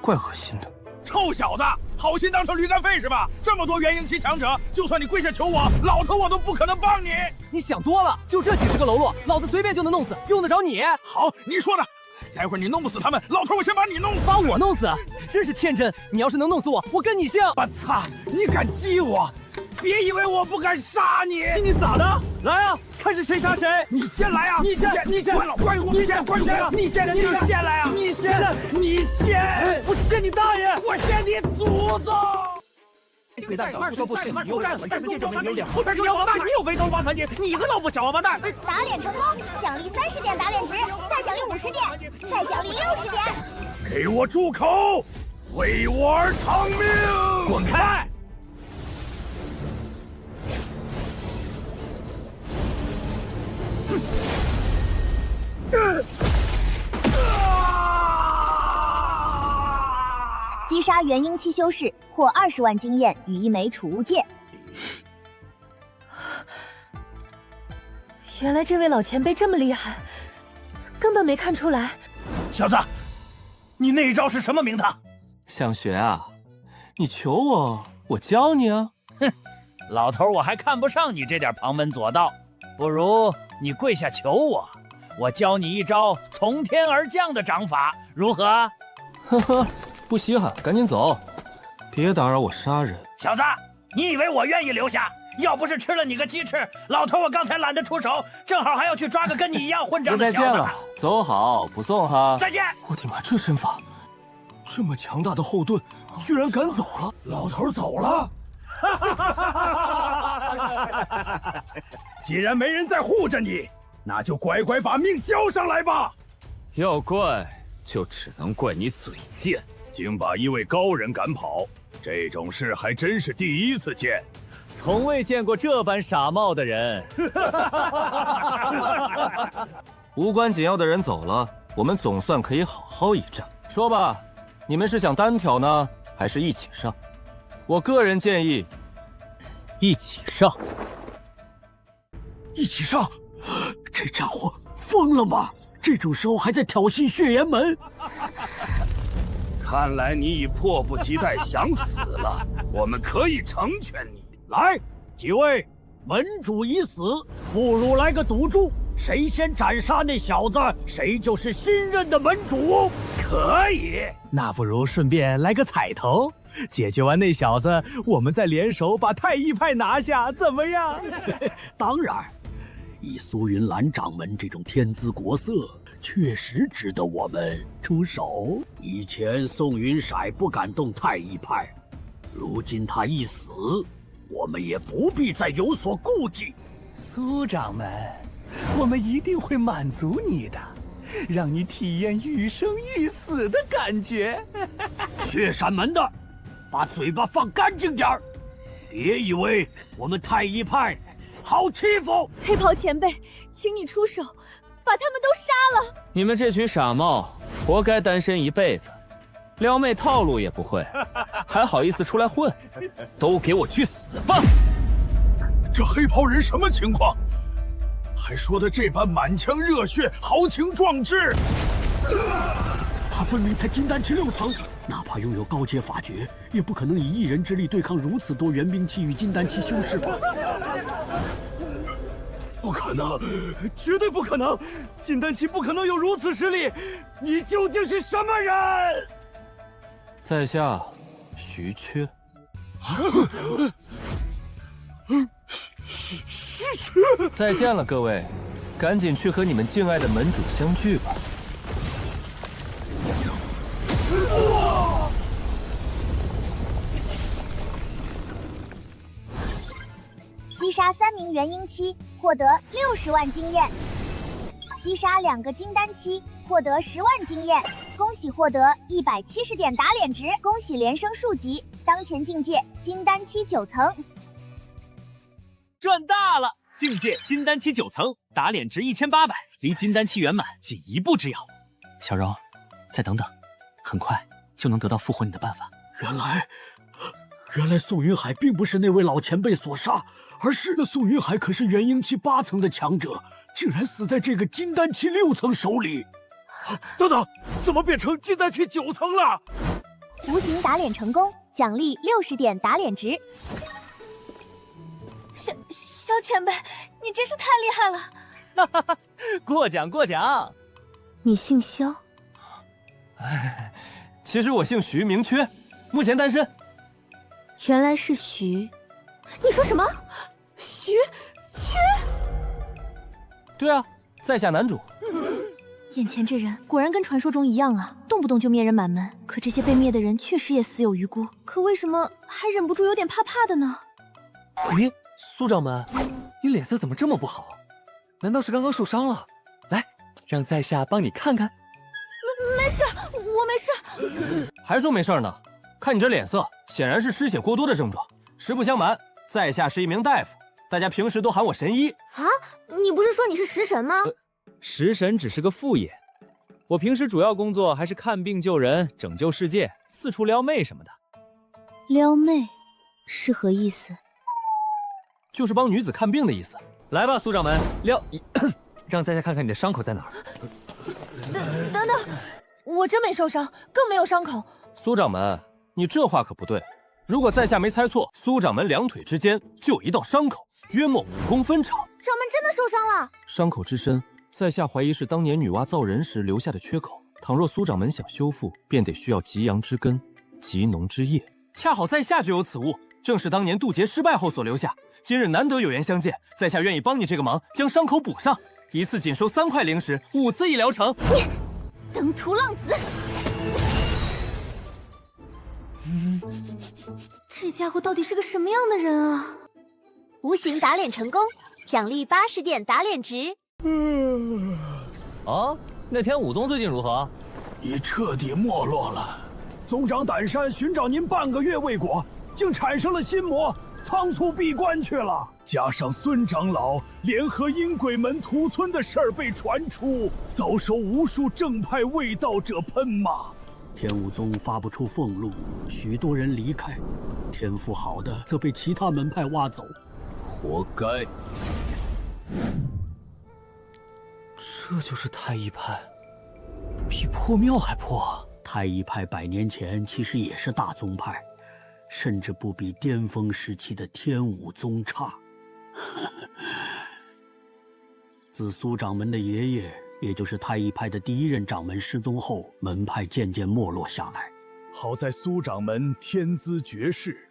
怪恶心的。臭小子，好心当成驴肝肺是吧？这么多元婴期强者，就算你跪下求我，老头我都不可能帮你。你想多了，就这几10个喽啰，老子随便就能弄死，用得着你？好，你说的。待会儿你弄不死他们，老头我先把你弄死。把我弄死？真是天真！你要是能弄死我，我跟你姓。我操！你敢激我？别以为我不敢杀你！今天咋的？来啊，看是谁杀谁！你先来啊！你先！关我！你先！你先来啊！你先！我先你大爷！我先你祖宗！鬼蛋，二说不是，你又干什么？这就没有脸！我才是王八蛋！你有为头王三姐！你个老母小王八蛋！打脸成功，奖励30点打脸值，再奖励50点，再奖励60点。给我住口！为我而偿命！滚开！击杀元婴期修士，获20万经验与1枚储物戒。原来这位老前辈这么厉害，根本没看出来。小子，你那一招是什么名堂？想学啊？你求我，我教你啊！哼，老头，我还看不上你这点旁门左道，不如你跪下求我，我教你一招从天而降的掌法，如何？呵呵，不稀罕，赶紧走，别打扰我杀人。小子，你以为我愿意留下？要不是吃了你个鸡翅，老头我刚才懒得出手，正好还要去抓个跟你一样混账的小子。再见了，走好，不送哈。再见。我的妈，这身法，这么强大的后盾，居然敢走了！老头走了。既然没人再护着你，那就乖乖把命交上来吧。要怪，就只能怪你嘴贱，竟把一位高人赶跑，这种事还真是第一次见。从未见过这般傻帽的人。无关紧要的人走了，我们总算可以好好一战。说吧，你们是想单挑呢，还是一起上？我个人建议，一起上。一起上？这家伙疯了吗？这种时候还在挑衅血岩门？看来你已迫不及待想死了，我们可以成全你。来，几位，门主已死，不如来个赌注，谁先斩杀那小子，谁就是新任的门主。可以，那不如顺便来个彩头，解决完那小子，我们再联手把太一派拿下，怎么样？当然，以苏云兰掌门这种天姿国色，确实值得我们出手。以前宋云骰不敢动太一派，如今他一死，我们也不必再有所顾忌。苏掌门，我们一定会满足你的，让你体验欲生欲死的感觉。血闪门的，把嘴巴放干净点儿，别以为我们太一派好欺负。黑袍前辈，请你出手，把他们都杀了。你们这群傻帽，活该单身一辈子，撩妹套路也不会，还好意思出来混？都给我去死吧！这黑袍人什么情况？还说的这般满腔热血、豪情壮志。他分明才金丹期6层，哪怕拥有高阶法诀，也不可能以一人之力对抗如此多元兵器与金丹期修士吧？不可能，绝对不可能！金丹期不可能有如此实力！你究竟是什么人？在下徐缺。徐缺，再见了，各位，赶紧去和你们敬爱的门主相聚吧。击杀3名元婴期，获得60万经验；击杀2个金丹期，获得10万经验。恭喜获得170点打脸值，恭喜连升数级，当前境界金丹期9层。赚大了！境界金丹期9层，打脸值1800，离金丹期圆满仅1步之遥。小柔，再等等，很快就能得到复活你的办法。原来宋云海并不是那位老前辈所杀，而是那宋云海可是元婴期8层的强者，竟然死在这个金丹期6层手里。等等，怎么变成金丹期9层了？无形打脸成功，奖励60点打脸值。萧前辈，你真是太厉害了！哈哈哈，过奖过奖。你姓萧？其实我姓徐，名缺，目前单身。原来是徐，你说什么？徐缺？对啊，在下男主。眼前这人果然跟传说中一样啊，动不动就灭人满门。可这些被灭的人确实也死有余辜，可为什么还忍不住有点怕怕的呢？咦，苏掌门，你脸色怎么这么不好？难道是刚刚受伤了？来，让在下帮你看看。没事，我没事。还说没事呢？看你这脸色，显然是失血过多的症状。实不相瞒，在下是一名大夫，大家平时都喊我神医。啊，你不是说你是食神吗？食神只是个副业，我平时主要工作还是看病救人、拯救世界、四处撩妹什么的。撩妹是何意思？就是帮女子看病的意思。来吧，苏掌门，让在下看看你的伤口在哪儿。等等，我真没受伤，更没有伤口。苏掌门，你这话可不对。如果在下没猜错，苏掌门两腿之间就有一道伤口，约莫5公分长。掌门真的受伤了？伤口之深，在下怀疑是当年女娲造人时留下的缺口。倘若苏掌门想修复，便得需要极阳之根、极浓之液。恰好在下就有此物，正是当年渡劫失败后所留下。今日难得有缘相见，在下愿意帮你这个忙，将伤口补上。一次仅收3块灵石，5次一疗程。你登徒浪子！这家伙到底是个什么样的人啊？无形打脸成功，奖励80点打脸值。啊，那天武宗最近如何？已彻底没落了。宗长胆山寻找您半个月未果，竟产生了心魔，仓促闭关去了。加上孙长老联合阴鬼门屠村的事儿被传出，遭受无数正派卫道者喷骂。天武宗发不出俸禄，许多人离开，天赋好的则被其他门派挖走，活该。这就是太乙派，比破庙还破。太乙派100年前其实也是大宗派，甚至不比巅峰时期的天武宗差。自苏掌门的爷爷，也就是太乙派的第1任掌门失踪后，门派渐渐没落下来。好在苏掌门天资绝世，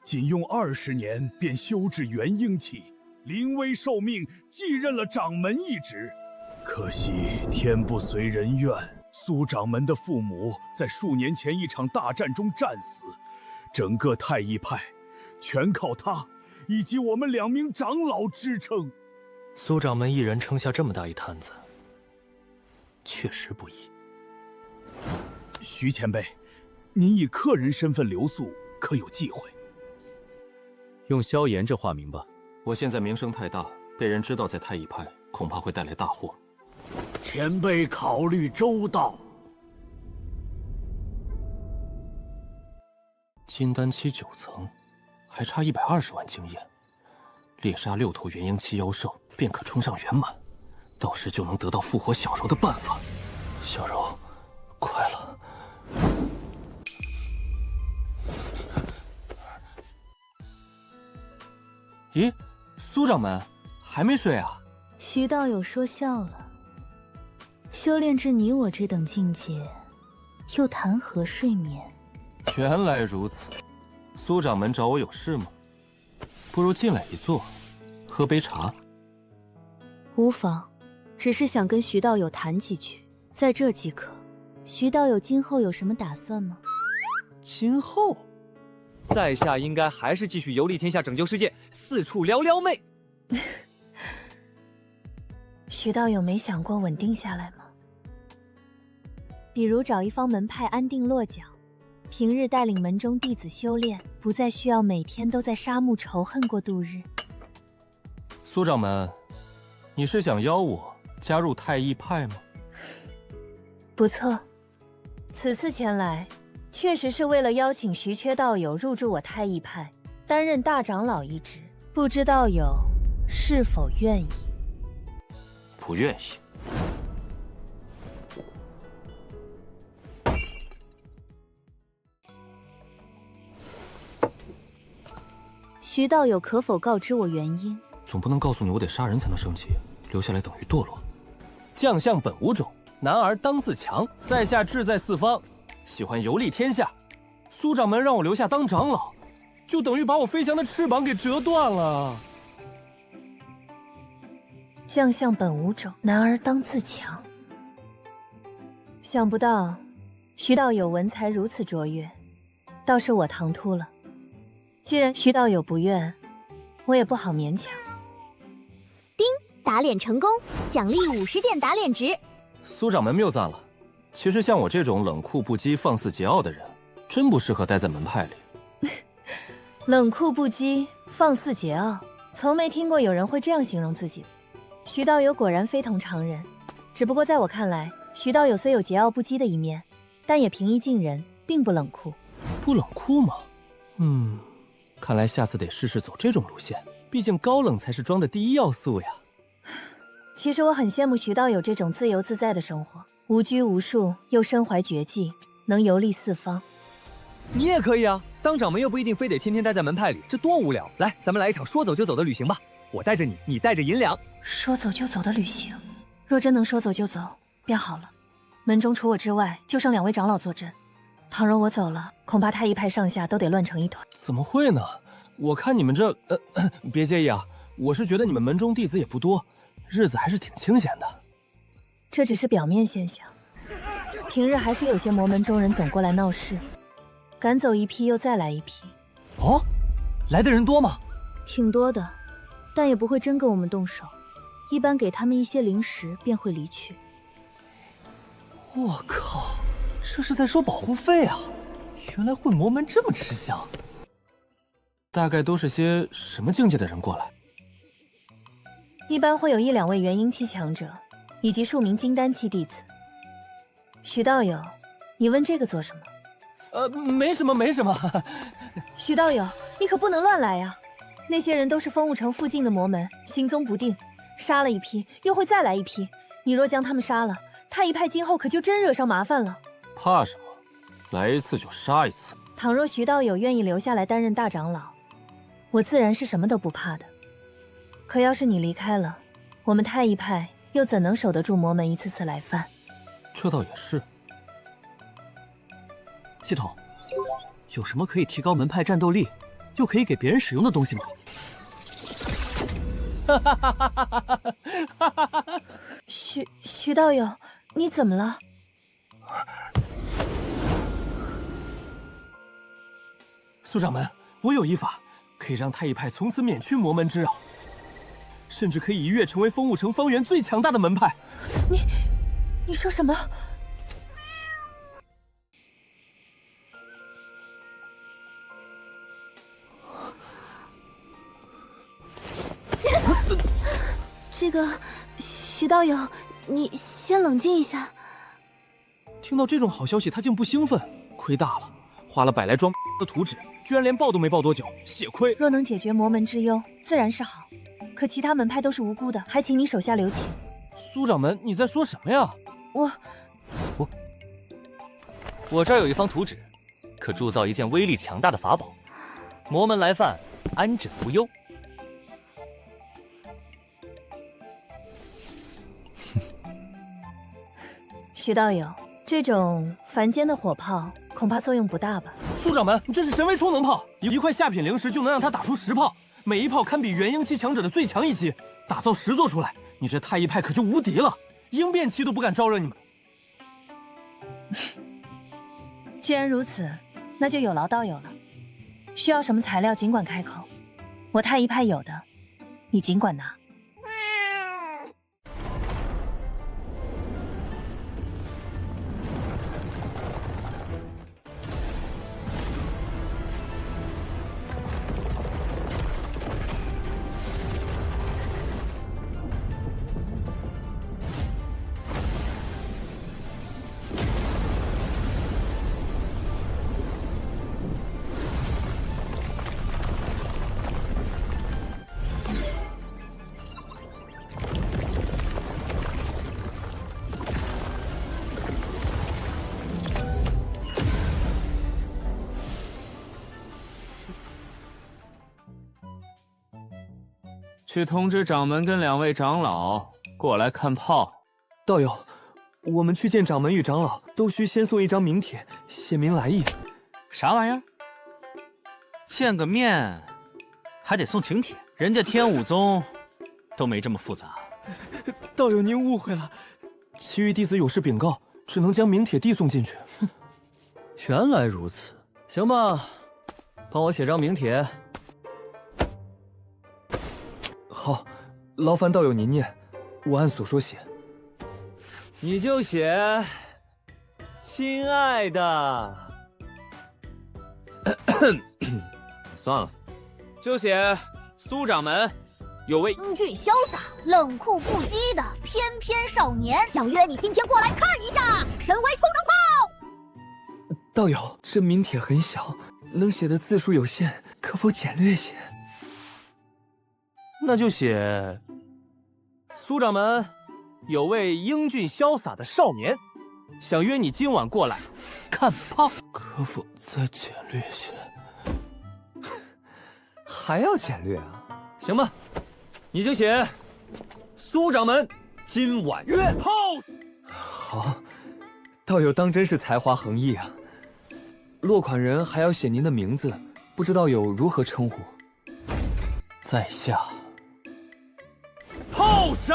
仅用20年便修至元婴期，临危受命继任了掌门一职。可惜天不随人愿，苏掌门的父母在数年前一场大战中战死，整个太乙派全靠他以及我们2名长老支撑。苏掌门一人撑下这么大一摊子，确实不易。徐前辈，您以客人身份留宿，可有忌讳？用萧炎这化名吧。我现在名声太大，被人知道在太乙派，恐怕会带来大祸。前辈考虑周到。金丹期9层，还差120万经验，猎杀6头元婴期妖兽，便可冲上圆满，到时就能得到复活小柔的办法。小柔，快了！咦，苏掌门还没睡啊？徐道友说笑了，修炼至你我这等境界，又谈何睡眠？原来如此，苏掌门找我有事吗？不如进来一坐，喝杯茶。无妨，只是想跟徐道友谈几句。在这即可。徐道友今后有什么打算吗？今后，在下应该还是继续游历天下，拯救世界，四处撩妹。徐道友没想过稳定下来吗？比如找一方门派安定落脚，平日带领门中弟子修炼，不再需要每天都在沙漠仇恨过度日。苏掌门，你是想邀我加入太乙派吗？不错，此次前来，确实是为了邀请徐缺道友入驻我太乙派，担任大长老一职。不知道友是否愿意？不愿意。徐道友可否告知我原因？总不能告诉你我得杀人才能升级，留下来等于堕落。将相本无种，男儿当自强。在下志在四方，喜欢游历天下。苏掌门让我留下当长老，就等于把我飞翔的翅膀给折断了。将相本无种，男儿当自强。想不到徐道友文才如此卓越，倒是我唐突了。既然徐道友不愿，我也不好勉强。叮，打脸成功，奖励50点打脸值。苏掌门谬赞了，其实像我这种冷酷不羁、放肆桀骜的人，真不适合待在门派里。冷酷不羁，放肆桀骜，从没听过有人会这样形容自己。徐道友果然非同常人，只不过在我看来，徐道友虽有桀骜不羁的一面，但也平易近人，并不冷酷。不冷酷吗？看来下次得试试走这种路线，毕竟高冷才是装的第一要素呀。其实我很羡慕徐道友这种自由自在的生活，无拘无束，又身怀绝技，能游历四方。你也可以啊，当掌门又不一定非得天天待在门派里，这多无聊。来，咱们来一场说走就走的旅行吧，我带着你，你带着银两。说走就走的旅行，若真能说走就走，便好了。门中除我之外，就剩2位长老坐镇。倘若我走了，恐怕太医派上下都得乱成一团。怎么会呢？我看你们这……别介意啊，我是觉得你们门中弟子也不多，日子还是挺清闲的。这只是表面现象，平日还是有些魔门中人总过来闹事，赶走一批又再来一批。哦，来的人多吗？挺多的，但也不会真跟我们动手，一般给他们一些零食便会离去。我靠，这是在收保护费啊！原来混魔门这么吃香。大概都是些什么境界的人过来？一般会有1、2位元婴期强者，以及数名金丹期弟子。徐道友，你问这个做什么？没什么，没什么。徐道友，你可不能乱来呀！那些人都是风雾城附近的魔门，行踪不定，杀了一批，又会再来一批。你若将他们杀了，太医派今后可就真惹上麻烦了。怕什么？来一次就杀一次。倘若徐道友愿意留下来担任大长老，我自然是什么都不怕的。可要是你离开了，我们太医派又怎能守得住魔门一次次来犯？这倒也是。系统，有什么可以提高门派战斗力，又可以给别人使用的东西吗？徐道友，你怎么了？苏掌门，我有一法，可以让太医派从此免去魔门之扰，甚至可以一跃成为风雾城方圆最强大的门派。你说什么？这个，徐道友，你先冷静一下。听到这种好消息，他竟不兴奋，亏大了，花了100来桩的图纸，居然连爆都没爆多久，血亏。若能解决魔门之忧，自然是好。可其他门派都是无辜的，还请你手下留情。苏掌门，你在说什么呀？我这儿有一方图纸，可铸造一件威力强大的法宝，魔门来犯，安枕无忧。徐道友，这种凡间的火炮恐怕作用不大吧？苏掌门，你这是神威充能炮，一块下品灵石就能让它打出10炮，每一炮堪比元婴期强者的最强一击，打造10座出来，你这太医派可就无敌了，鹰变期都不敢招惹你们。既然如此，那就有劳道友了。需要什么材料尽管开口，我太医派有的，你尽管拿。去通知掌门跟2位长老过来看炮。道友，我们去见掌门与长老，都需先送一张名帖，写明来意。啥玩意儿？见个面，还得送请帖，人家天武宗都没这么复杂。道友您误会了，其余弟子有事禀告，只能将名帖递送进去。原来如此，行吧，帮我写张名帖。好，劳烦道友您念，我按所说写。你就写“亲爱的”，算了，就写苏掌门有位英俊潇洒、冷酷不羁的翩翩少年，想约你今天过来看一下神威充能炮。道友，这名帖很小，能写的字数有限，可否简略些？那就写苏掌门有位英俊潇洒的少年，想约你今晚过来看炮，可否再简略些？还要简略啊？行吧，你就写苏掌门今晚约炮。好，道友当真是才华横溢啊！落款人还要写您的名字，不知道友如何称呼？在下炮神。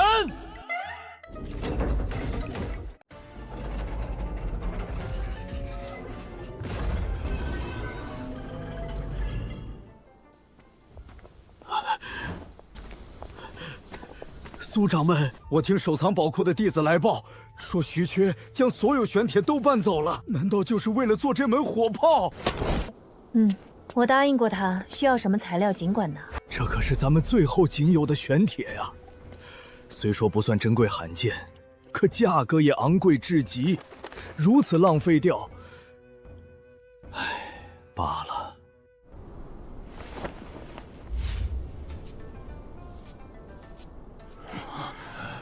苏掌门，我听守藏宝库的弟子来报，说徐缺将所有玄铁都搬走了，难道就是为了做这门火炮？我答应过他，需要什么材料尽管拿。这可是咱们最后仅有的玄铁呀，虽说不算珍贵罕见，可价格也昂贵至极，如此浪费掉，唉，罢了。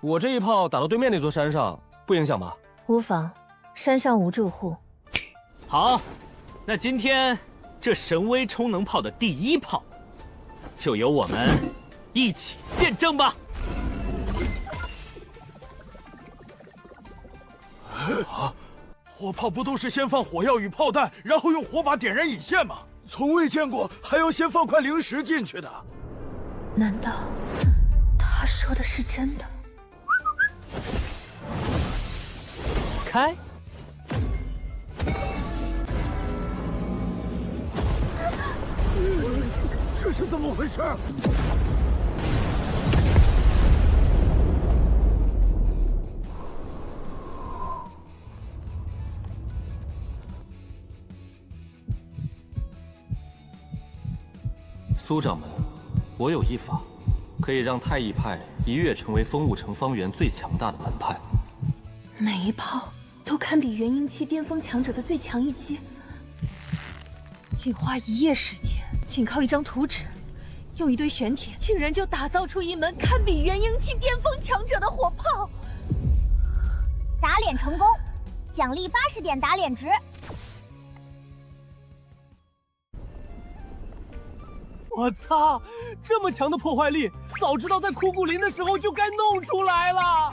我这一炮打到对面那座山上，不影响吧？无妨，山上无住户。好，那今天这神威充能炮的第一炮，就由我们一起见证吧。火炮不都是先放火药与炮弹，然后用火把点燃引线吗？从未见过还要先放块灵石进去的。难道他说的是真的？开！这是怎么回事？苏掌门，我有一法，可以让太乙派一跃成为风雾城方圆最强大的门派。每一炮都堪比元婴期巅峰强者的最强一击，仅花1夜时间，仅靠一张图纸，用一堆玄铁，竟然就打造出一门堪比元婴期巅峰强者的火炮。打脸成功，奖励80点打脸值。我操！这么强的破坏力，早知道在枯骨林的时候就该弄出来了。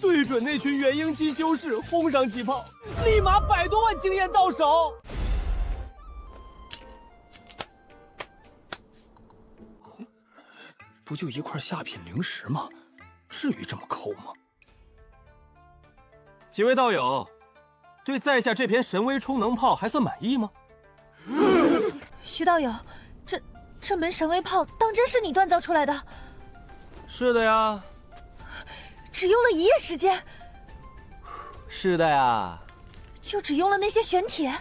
对准那群元婴期修士轰上几炮，立马100多万经验到手。不就一块下品灵石吗？至于这么抠吗？几位道友，对在下这篇神威充能炮还算满意吗？徐道友，这门神威炮当真是你锻造出来的？是的呀。只用了1夜时间？是的呀。就只用了那些玄铁？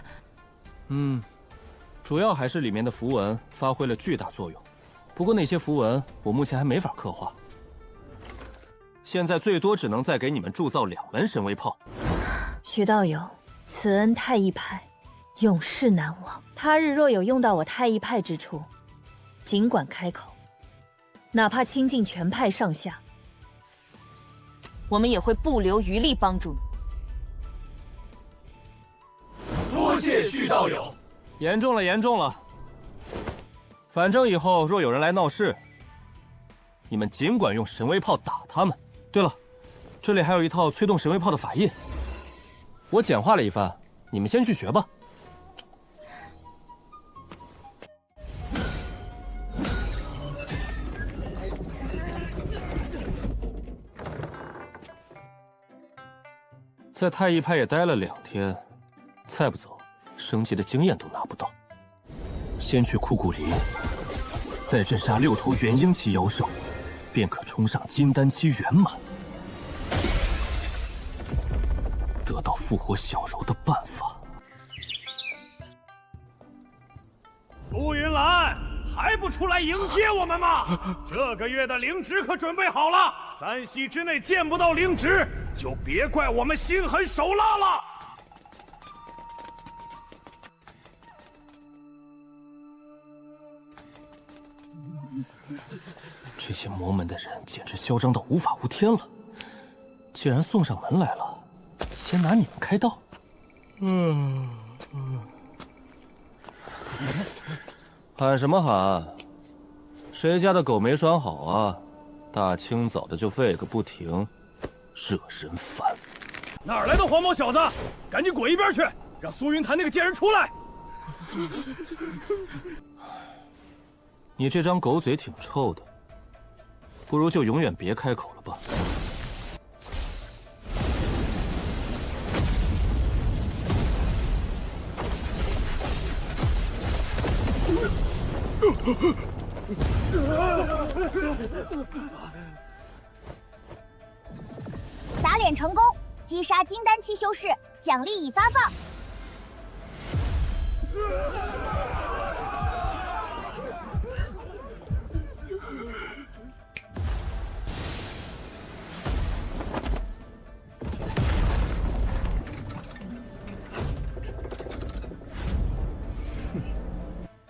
主要还是里面的符文发挥了巨大作用。不过那些符文我目前还没法刻画，现在最多只能再给你们铸造2门神威炮。徐道友，此恩太乙派永世难忘。他日若有用到我太乙派之处，尽管开口，哪怕倾尽全派上下，我们也会不留余力帮助你。多谢徐道友。严重了，严重了。反正以后若有人来闹事，你们尽管用神威炮打他们。对了，这里还有一套催动神威炮的法印，我简化了一番，你们先去学吧。在太一派也待了2天，再不走，升级的经验都拿不到。先去枯骨林，再镇杀6头元婴期妖兽，便可冲上金丹期圆满，得到复活小柔的办法。苏云兰，还不出来迎接我们吗？这个月的灵芝可准备好了，3息之内见不到灵芝，就别怪我们心狠手辣了。这些魔门的人简直嚣张到无法无天了。既然送上门来了，先拿你们开刀。喊什么喊？谁家的狗没拴好啊？大清早的就吠个不停，惹人烦。哪儿来的黄毛小子？赶紧滚一边去！让苏云潭那个贱人出来！你这张狗嘴挺臭的，不如就永远别开口了吧。打脸成功，击杀金丹期修士，奖励已发放。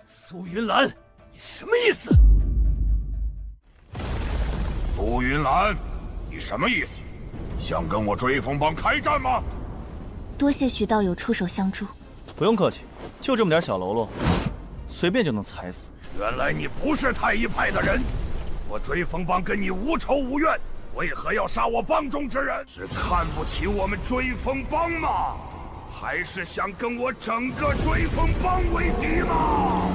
苏云兰，你什么意思？苏云兰，你什么意思？想跟我追风帮开战吗？多谢徐道友出手相助。不用客气，就这么点小喽啰，随便就能踩死。原来你不是太一派的人，我追风帮跟你无仇无怨，为何要杀我帮中之人？是看不起我们追风帮吗？还是想跟我整个追风帮为敌吗？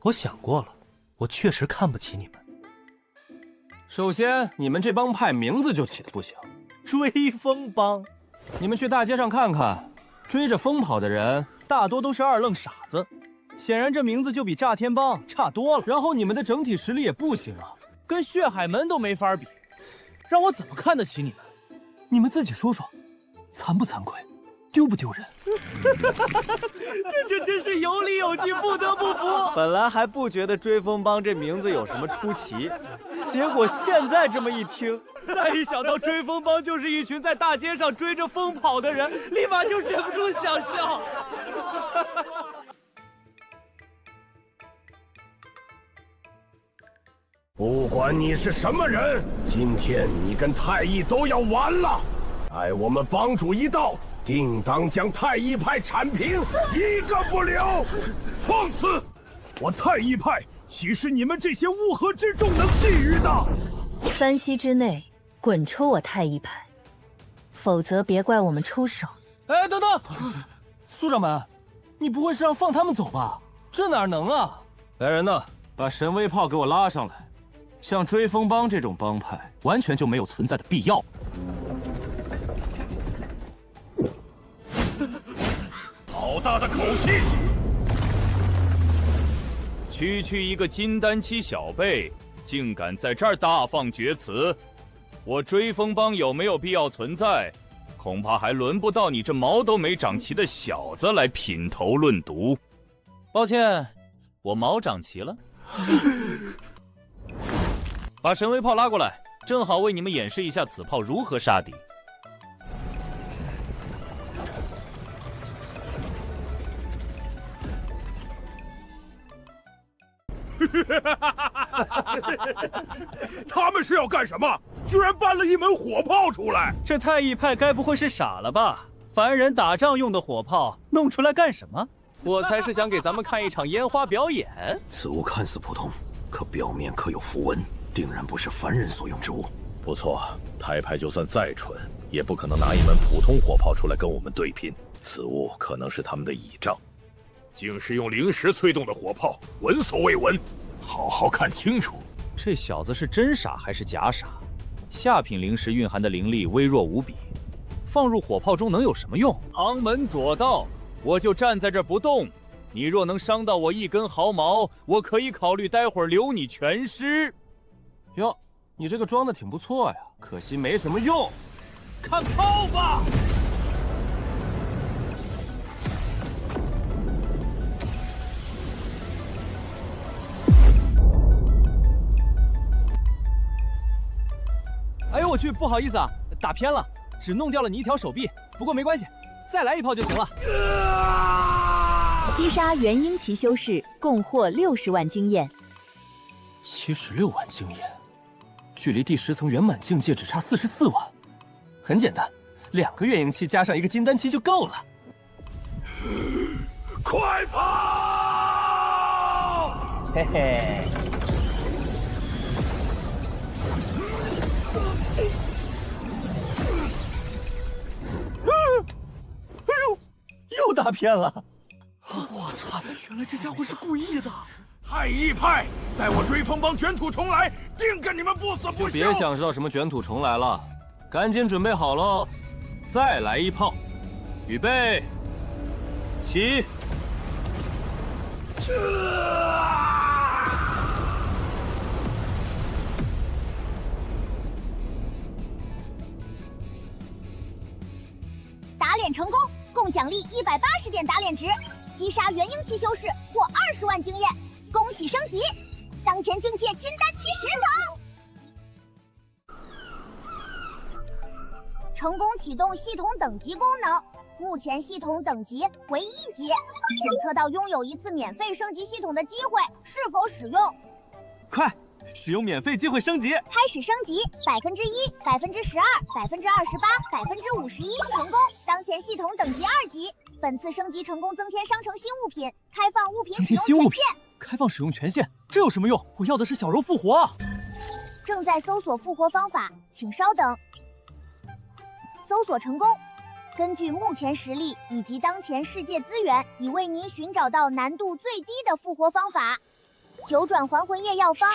我想过了，我确实看不起你们。首先，你们这帮派名字就起得不行，追风帮。你们去大街上看看，追着风跑的人大多都是二愣傻子，显然这名字就比炸天帮差多了。然后你们的整体实力也不行啊，跟血海门都没法比，让我怎么看得起你们？你们自己说说，惭不惭愧，丢不丢人？这真是有理有据，不得不服。本来还不觉得追风帮这名字有什么出奇，结果现在这么一听，再一想到追风帮就是一群在大街上追着风跑的人，立马就忍不住想笑。不管你是什么人，今天你跟太一都要完了。待我们帮主一到，定当将太一派铲平，一个不留。放肆！我太一派岂是你们这些乌合之众能觊觎的？3息之内滚出我太一派，否则别怪我们出手。哎，等等，苏掌门，你不会是让放他们走吧？这哪能啊！来人呐，把神威炮给我拉上来！像追风帮这种帮派，完全就没有存在的必要。好大的口气！区一个金丹期小辈，竟敢在这儿大放厥词！我追风帮有没有必要存在？恐怕还轮不到你这毛都没长齐的小子来品头论足。抱歉，我毛长齐了。把神威炮拉过来，正好为你们演示一下此炮如何杀敌。他们是要干什么？居然搬了一门火炮出来！这太一派该不会是傻了吧？凡人打仗用的火炮弄出来干什么？我才是想给咱们看一场烟花表演。此物看似普通，可表面刻有符文，定然不是凡人所用之物。不错，太派就算再蠢，也不可能拿一门普通火炮出来跟我们对拼。此物可能是他们的倚仗。竟是用灵石催动的火炮，闻所未闻。好好看清楚，这小子是真傻还是假傻？下品灵石蕴含的灵力微弱无比，放入火炮中能有什么用？旁门左道，我就站在这儿不动。你若能伤到我一根毫毛，我可以考虑待会儿留你全尸。哟，你这个装的挺不错呀，可惜没什么用。看炮吧！哎呦我去，不好意思啊，打偏了，只弄掉了你一条手臂。不过没关系，再来一炮就行了。击杀元婴奇修士，共获60万经验。76万经验，距离第10层圆满境界只差44万。很简单，2个元婴期加上1个金丹期就够了。快跑！嘿嘿。又打偏了！我操！原来这家伙是故意的！太一派，待我追风帮卷土重来，定跟你们不死不休！就别想知道什么卷土重来了，赶紧准备好喽！再来一炮，预备，起！打脸成功，共奖励180点打脸值，击杀元婴期修士获20万经验，恭喜升级！当前境界金丹期10层，成功启动系统等级功能。目前系统等级为1级，检测到拥有1次免费升级系统的机会，是否使用？快！使用免费机会升级，开始升级，1%、12%、28%、51%成功。当前系统等级2级，本次升级成功增添商城新物品，开放物品使用权限。开放使用权限，这有什么用？我要的是小柔复活啊！正在搜索复活方法，请稍等。搜索成功。根据目前实力以及当前世界资源，已为您寻找到难度最低的复活方法——九转还魂液药方。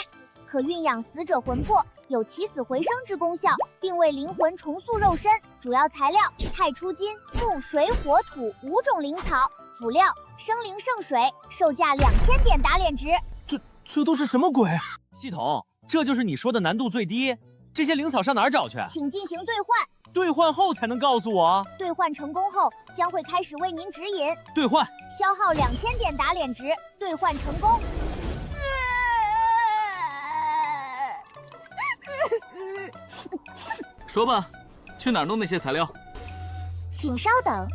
可蕴养死者魂魄，有起死回生之功效，并为灵魂重塑肉身。主要材料：太初金、木、水、火、土5种灵草，辅料：生灵圣水，售价2000点打脸值。这都是什么鬼？系统，这就是你说的难度最低。这些灵草上哪儿找去？请进行兑换，兑换后才能告诉我。兑换成功后，将会开始为您指引。兑换，消耗2000点打脸值，兑换成功。说吧，去哪儿弄那些材料？请稍等。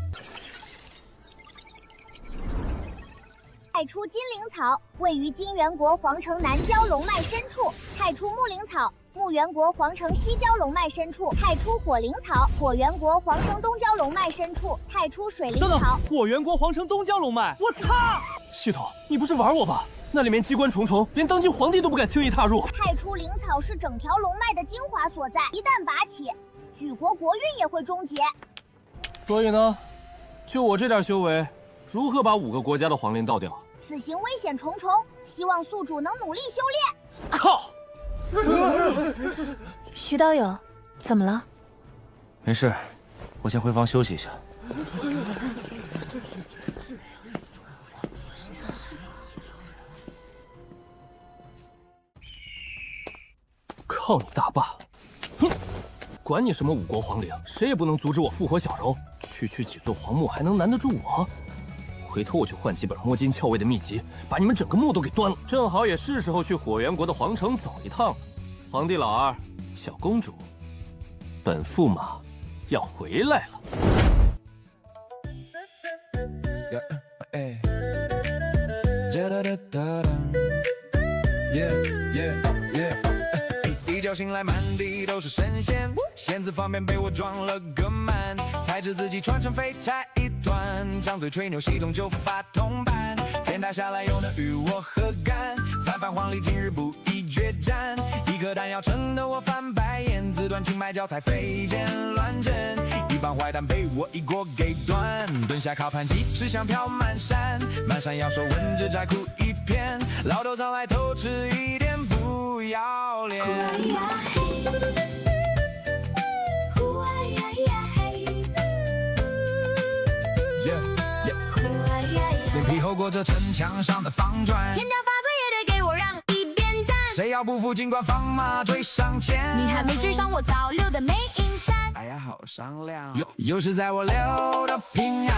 太初金灵草位于金元国皇城南郊龙脉深处，太初木灵草木元国皇城西郊龙脉深处，太初火灵草火元国皇城东郊龙脉深处，太初水灵草。等等，火元国皇城东郊龙脉，我操！系统，你不是玩我吧？那里面机关重重，连当今皇帝都不敢轻易踏入。太初灵草是整条龙脉的精华所在，一旦拔起，举国国运也会终结。所以呢，就我这点修为，如何把5个国家的皇陵倒掉？此行危险重重，希望宿主能努力修炼。靠！徐道友，怎么了？没事，我先回房休息一下。靠你大爸！哼，管你什么5国皇陵，谁也不能阻止我复活小柔。区几座皇墓还能难得住我？回头我去换几本摸金校尉的秘籍，把你们整个墓都给端了。正好也是时候去火元国的皇城走一趟了。皇帝老儿，小公主，本驸马要回来了。一觉醒来满地都是神仙，仙子方便被我撞了个满，才知自己穿成废柴一团，张嘴吹牛系统就发铜板，天塌下来又能与我何干？翻翻黄历今日不宜决战，一颗弹药撑得我翻白眼，自断经脉脚踩飞剑乱阵，一帮坏蛋被我一锅给端，蹲下靠盘鸡吃香飘满山，满山妖兽闻之宅哭一片，老头常来偷吃一点不要脸。脸皮厚过这城墙上的方砖，天将法则也得给我让一边站。谁要不服，尽管放马追上前。你还没追上我，早溜的没影散。哎呀，好商量，又是在我溜的平安。